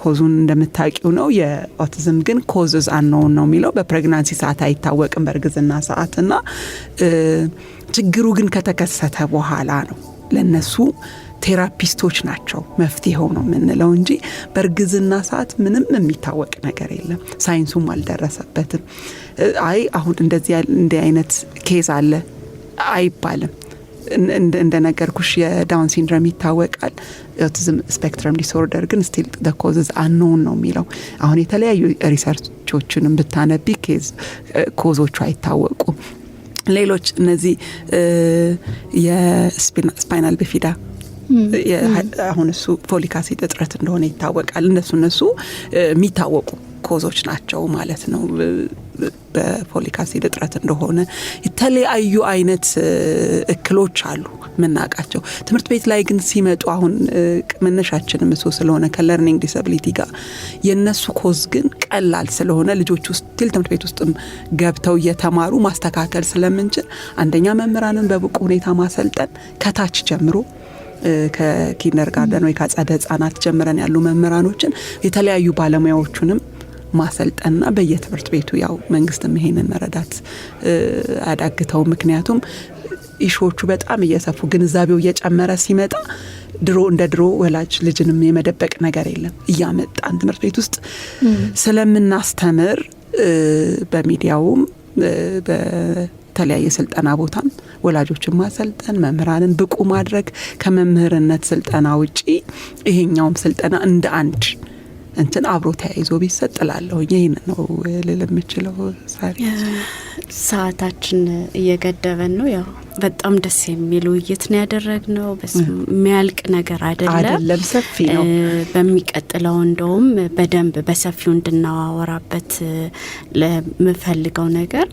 ኮዙን እንደምታውቂው ነው። የኦቲዝም ግን ኮዝስ አንኖውን ነው የሚለው። በፕሬግናንሲ ሰዓት አይታወቅም በእርግዝና ሰዓትና ችግሩ ግን ከተከሰተ በኋላ ነው። ለነሱ ቴራፒስቶች ናቸው መፍትሄው ነው የምንለው እንጂ በእርግዝና ሰዓት ምንም የሚታወቅ ነገር የለም። ሳይንሱም አልደረሰበትም። አይ አሁን እንደ አይነት ኬዝ አለ አይባልም። እንደነገርኩሽ የዳውን ሲንድሮም ይታወቃል። ኦቲዝም ስፔክትረም ዲስኦርደር ግን ስቲል the causes unknown ነው የሚለው። አሁን የተለያዩ ሪሰርቾችንም ብታነቢ ኮዞቹ አይታወቁም። ሌሎች እነዚህ የስፓይናል ቢፊዳ አሁን እሱ ፎሊክ አሲድ እጥረት እንደሆነ ይታወቃል። እነሱ የሚታወቁ ኮዞች ናቸው ማለት ነው። በፎሊክ አሲድ እጥረት እንደሆነ የተለያዩ አይነት እክሎች አሉ ምናቃቸው። ትምህርት ቤት ላይ ግን ሲመጡ አሁን መነሻችንም እሱ ስለሆነ ከለርኒንግ ዲስአቢሊቲ ጋር የነሱ ኮዝ ግን ቀላል ስለሆነ ልጆች ውስጥ ትምህርት ቤት ውስጥም ገብተው እየተማሩ ማስተካከል ስለምንችል አንደኛ መምህራንን በብቁ ሁኔታ ማሰልጠን ከታች ጀምሮ ከኪንደርጋርደን ወይ ከአጸደ ህጻናት ጀምረን ያሉ መምህራኖችን የተለያዩ ባለሙያዎቹንም ማሰልጠንና በየትምህርት ቤቱ ያው መንግስትም ይሄንን መረዳት አዳግተው። ምክንያቱም ኢሹዎቹ በጣም እየሰፉ ግንዛቤው እየጨመረ ሲመጣ እንደ ድሮ ወላጅ ልጅንም የመደበቅ ነገር የለም። እያመጣን ትምህርት ቤት ውስጥ ስለምናስተምር በሚዲያውም በተለያየ ስልጠና ቦታም ወላጆችን ማሰልጠን መምህራንን ብቁ ማድረግ ከመምህርነት ስልጠና ውጪ ይሄኛውም ስልጠና እንደ አንድ እንትን አብሮ ተያይዞ ቢሰጥላለሁ። ይሄን ነው ልል የምችለው። ሰዓታችን እየገደበን ነው። ያው በጣም ደስ የሚል ውይይት ነው ያደረግነው። የሚያልቅ ነገር አይደለም፣ ሰፊ ነው። በሚቀጥለው እንደውም በደንብ በሰፊው እንድናወራበት ለምፈልገው ነገር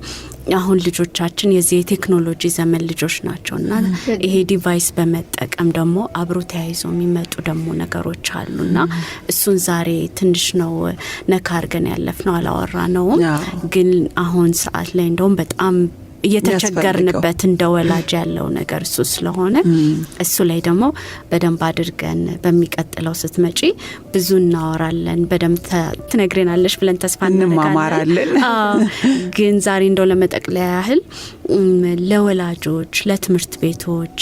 አሁን ልጆቻችን የዚህ የቴክኖሎጂ ዘመን ልጆች ናቸውና ይሄ ዲቫይስ በመጠቀም ደግሞ አብሮ ተያይዞ የሚመጡ ደግሞ ነገሮች አሉና እሱን ዛሬ ትንሽ ነው ነካ አድርገን ያለፍነው፣ አላወራነውም። ግን አሁን ሰዓት ላይ እንደውም በጣም እየተቸገርንበት እንደወላጅ ያለው ነገር እሱ ስለሆነ እሱ ላይ ደግሞ በደንብ አድርገን በሚቀጥለው ስትመጪ ብዙ እናወራለን፣ በደንብ ትነግሬናለሽ ብለን ተስፋ እናደርጋለን። ግን ዛሬ እንደው ለመጠቅለያ ያህል ለወላጆች፣ ለትምህርት ቤቶች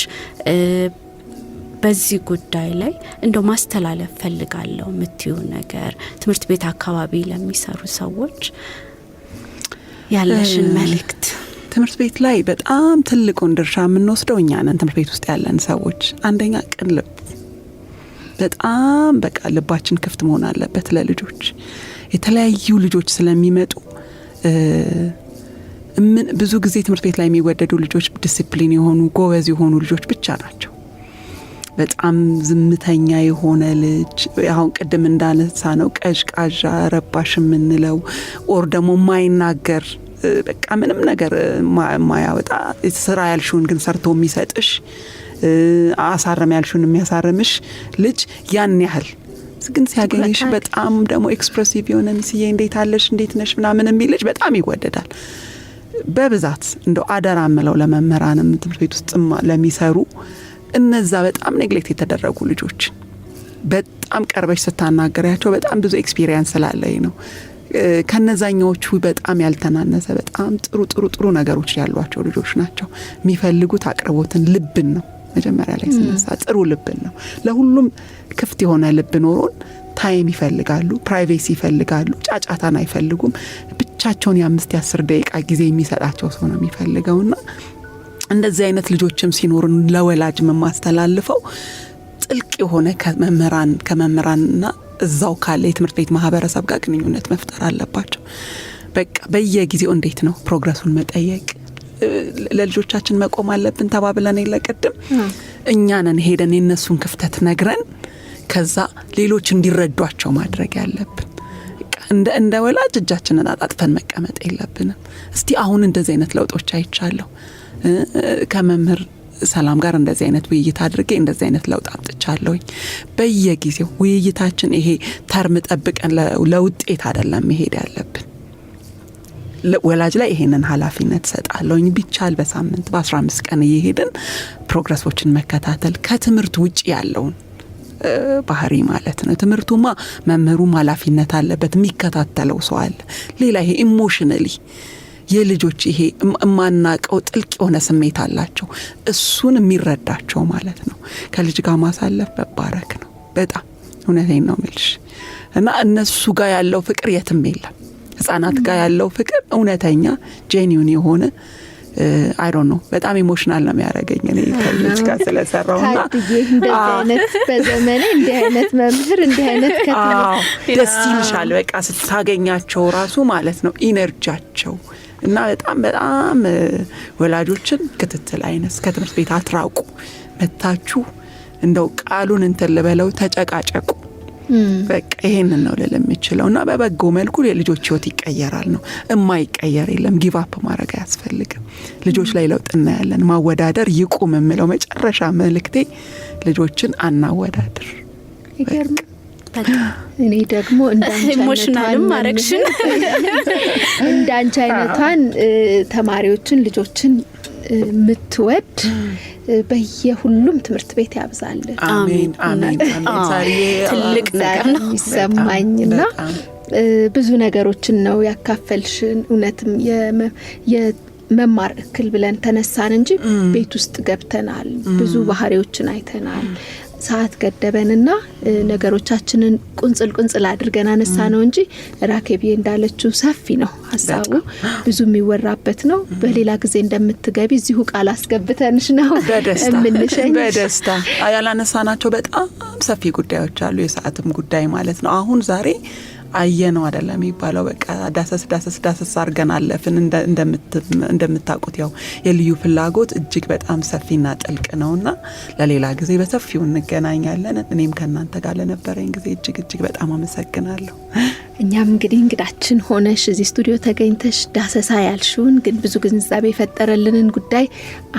በዚህ ጉዳይ ላይ እንደው ማስተላለፍ ፈልጋለሁ የምትዩ ነገር፣ ትምህርት ቤት አካባቢ ለሚሰሩ ሰዎች ያለሽን መልእክት። ትምህርት ቤት ላይ በጣም ትልቁን ድርሻ የምንወስደው እኛ ነን፣ ትምህርት ቤት ውስጥ ያለን ሰዎች። አንደኛ ቅን ልብ፣ በጣም በቃ ልባችን ክፍት መሆን አለበት ለልጆች። የተለያዩ ልጆች ስለሚመጡ ብዙ ጊዜ ትምህርት ቤት ላይ የሚወደዱ ልጆች ዲሲፕሊን የሆኑ ጎበዝ የሆኑ ልጆች ብቻ ናቸው። በጣም ዝምተኛ የሆነ ልጅ አሁን ቅድም እንዳነሳ ነው ቀዥቃዣ ረባሽ የምንለው ኦር ደግሞ ማይናገር በቃ ምንም ነገር ማያወጣ ስራ ያልሽውን ግን ሰርቶ የሚሰጥሽ አሳረም ያልሽውን የሚያሳርምሽ ልጅ ያን ያህል ግን ሲያገኝሽ በጣም ደግሞ ኤክስፕሬሲቭ የሆነ ሚስዬ እንዴት አለሽ እንዴት ነሽ ምናምን የሚል ልጅ በጣም ይወደዳል። በብዛት እንደው አደራ ምለው ለመምህራንም ትምህርት ቤት ውስጥ ለሚሰሩ እነዛ በጣም ኔግሌክት የተደረጉ ልጆች በጣም ቀርበሽ ስታናገሪያቸው በጣም ብዙ ኤክስፒሪየንስ ስላለኝ ነው ከነዛኛዎቹ በጣም ያልተናነሰ በጣም ጥሩ ነገሮች ያሏቸው ልጆች ናቸው። የሚፈልጉት አቅርቦትን፣ ልብን ነው። መጀመሪያ ላይ ስነሳ ጥሩ ልብን ነው። ለሁሉም ክፍት የሆነ ልብ ኖሮን ታይም ይፈልጋሉ፣ ፕራይቬሲ ይፈልጋሉ፣ ጫጫታን አይፈልጉም። ብቻቸውን የ5-10 ደቂቃ ጊዜ የሚሰጣቸው ሰው ነው የሚፈልገውና እንደዚህ አይነት ልጆችም ሲኖርን ለወላጅ ማስተላልፈው ጥልቅ የሆነ ከመምህራንና እዛው ካለ የትምህርት ቤት ማህበረሰብ ጋር ግንኙነት መፍጠር አለባቸው። በቃ በየጊዜው እንዴት ነው ፕሮግረሱን መጠየቅ፣ ለልጆቻችን መቆም አለብን ተባብለን የለቀድም እኛ ነን ሄደን የነሱን ክፍተት ነግረን ከዛ ሌሎች እንዲረዷቸው ማድረግ ያለብን። እንደ ወላጅ እጃችንን አጣጥፈን መቀመጥ የለብንም። እስቲ አሁን እንደዚህ አይነት ለውጦች አይቻለሁ ከመምህር ሰላም ጋር እንደዚህ አይነት ውይይት አድርጌ እንደዚህ አይነት ለውጥ አምጥቻለሁኝ። በየጊዜው ውይይታችን ይሄ ተርም ጠብቀን ለውጤት አይደለም መሄድ ያለብን። ወላጅ ላይ ይሄንን ኃላፊነት ሰጣለሁኝ። ቢቻል በሳምንት በ15 ቀን እየሄድን ፕሮግረሶችን መከታተል ከትምህርት ውጪ ያለውን ባህሪ ማለት ነው። ትምህርቱማ መምህሩም ኃላፊነት አለበት፣ የሚከታተለው ሰው አለ። ሌላ ይሄ ኢሞሽናሊ የልጆች ይሄ ማናቀው ጥልቅ የሆነ ስሜት አላቸው፣ እሱን የሚረዳቸው ማለት ነው። ከልጅ ጋር ማሳለፍ መባረክ ነው። በጣም እውነቴን ነው የምልሽ። እና እነሱ ጋር ያለው ፍቅር የትም የለም። ህፃናት ጋር ያለው ፍቅር እውነተኛ ጄኒውን የሆነ አይ ዶንት ኖ በጣም ኢሞሽናል ነው የሚያደርገኝ እኔ ከልጅ ጋር ስለሰራውና እንደዚህ አይነት በዘመኔ እንዲህ አይነት መምህር እንዲህ አይነት ከተማ ደስ ይልሻል። በቃ ስታገኛቸው ራሱ ማለት ነው ኢነርጂያቸው እና በጣም ወላጆችን ክትትል አይነስ ከትምህርት ቤት አትራቁ። መታችሁ እንደው ቃሉን እንትን ልበለው ተጨቃጨቁ። በቃ ይሄንን ነው ልል የምችለውና በበጎ መልኩ የልጆች ህይወት ይቀየራል ነው። የማይቀየር የለም። ጊቭ አፕ ማድረግ አያስፈልግም። ልጆች ላይ ለውጥ እናያለን። ማወዳደር ይቁም የምለው መጨረሻ መልእክቴ ልጆችን አናወዳድር። ይገርም እኔ ደግሞ ኢሞሽናልም ማረክሽን እንዳንቺ አይነቷን ተማሪዎችን ልጆችን ምትወድ በየሁሉም ትምህርት ቤት ያብዛል። አሜን አሜን አሜን። ትልቅ ነገር ነው ይሰማኝና ብዙ ነገሮችን ነው ያካፈልሽን። እውነትም የመማር እክል ብለን ተነሳን እንጂ ቤት ውስጥ ገብተናል፣ ብዙ ባህሪዎችን አይተናል። ሰዓት ገደበንና ነገሮቻችንን ቁንጽል አድርገን አነሳ ነው እንጂ ራኬብዬ እንዳለችው ሰፊ ነው ሐሳቡ፣ ብዙ የሚወራበት ነው። በሌላ ጊዜ እንደምትገቢ እዚሁ ቃል አስገብተንሽ ነው እምንሸኝ። በደስታ ያላነሳናቸው በጣም ሰፊ ጉዳዮች አሉ፣ የሰዓትም ጉዳይ ማለት ነው። አሁን ዛሬ አየነው አይደለም የሚባለው በቃ ዳሰስ አርገን አለፍን። እንደምታውቁት ያው የልዩ ፍላጎት እጅግ በጣም ሰፊና ጥልቅ ነውና ለሌላ ጊዜ በሰፊው እንገናኛለን። እኔም ከናንተ ጋር ለነበረኝ ጊዜ እጅግ በጣም አመሰግናለሁ። እኛም እንግዲህ እንግዳችን ሆነሽ እዚህ ስቱዲዮ ተገኝተሽ ዳሰሳ ያልሽውን ግን ብዙ ግንዛቤ የፈጠረልንን ጉዳይ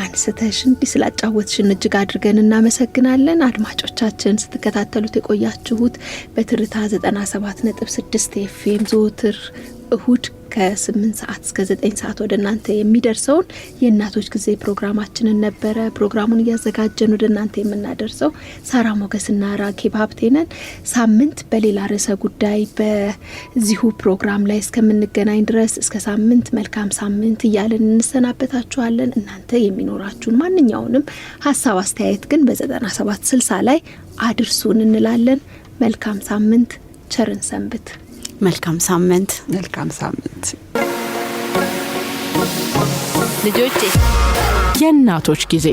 አንስተሽ እንዲህ ስላጫወትሽን እጅግ አድርገን እናመሰግናለን። አድማጮቻችን ስትከታተሉት የቆያችሁት በትርታ 97.6 FM ዘወትር እሁድ ከ8 ሰዓት እስከ 9 ሰዓት ወደ እናንተ የሚደርሰውን የእናቶች ጊዜ ፕሮግራማችንን ነበረ። ፕሮግራሙን እያዘጋጀን ወደ እናንተ የምናደርሰው ሳራ ሞገስና ራኬብ ሀብቴነን። ሳምንት በሌላ ርዕሰ ጉዳይ በዚሁ ፕሮግራም ላይ እስከምንገናኝ ድረስ እስከ ሳምንት መልካም ሳምንት እያለን እንሰናበታችኋለን። እናንተ የሚኖራችሁን ማንኛውንም ሀሳብ አስተያየት ግን በ9760 ላይ አድርሱን እንላለን። መልካም ሳምንት፣ ቸርን ሰንብት። መልካም ሳምንት። ልጆቼ የእናቶች ጊዜ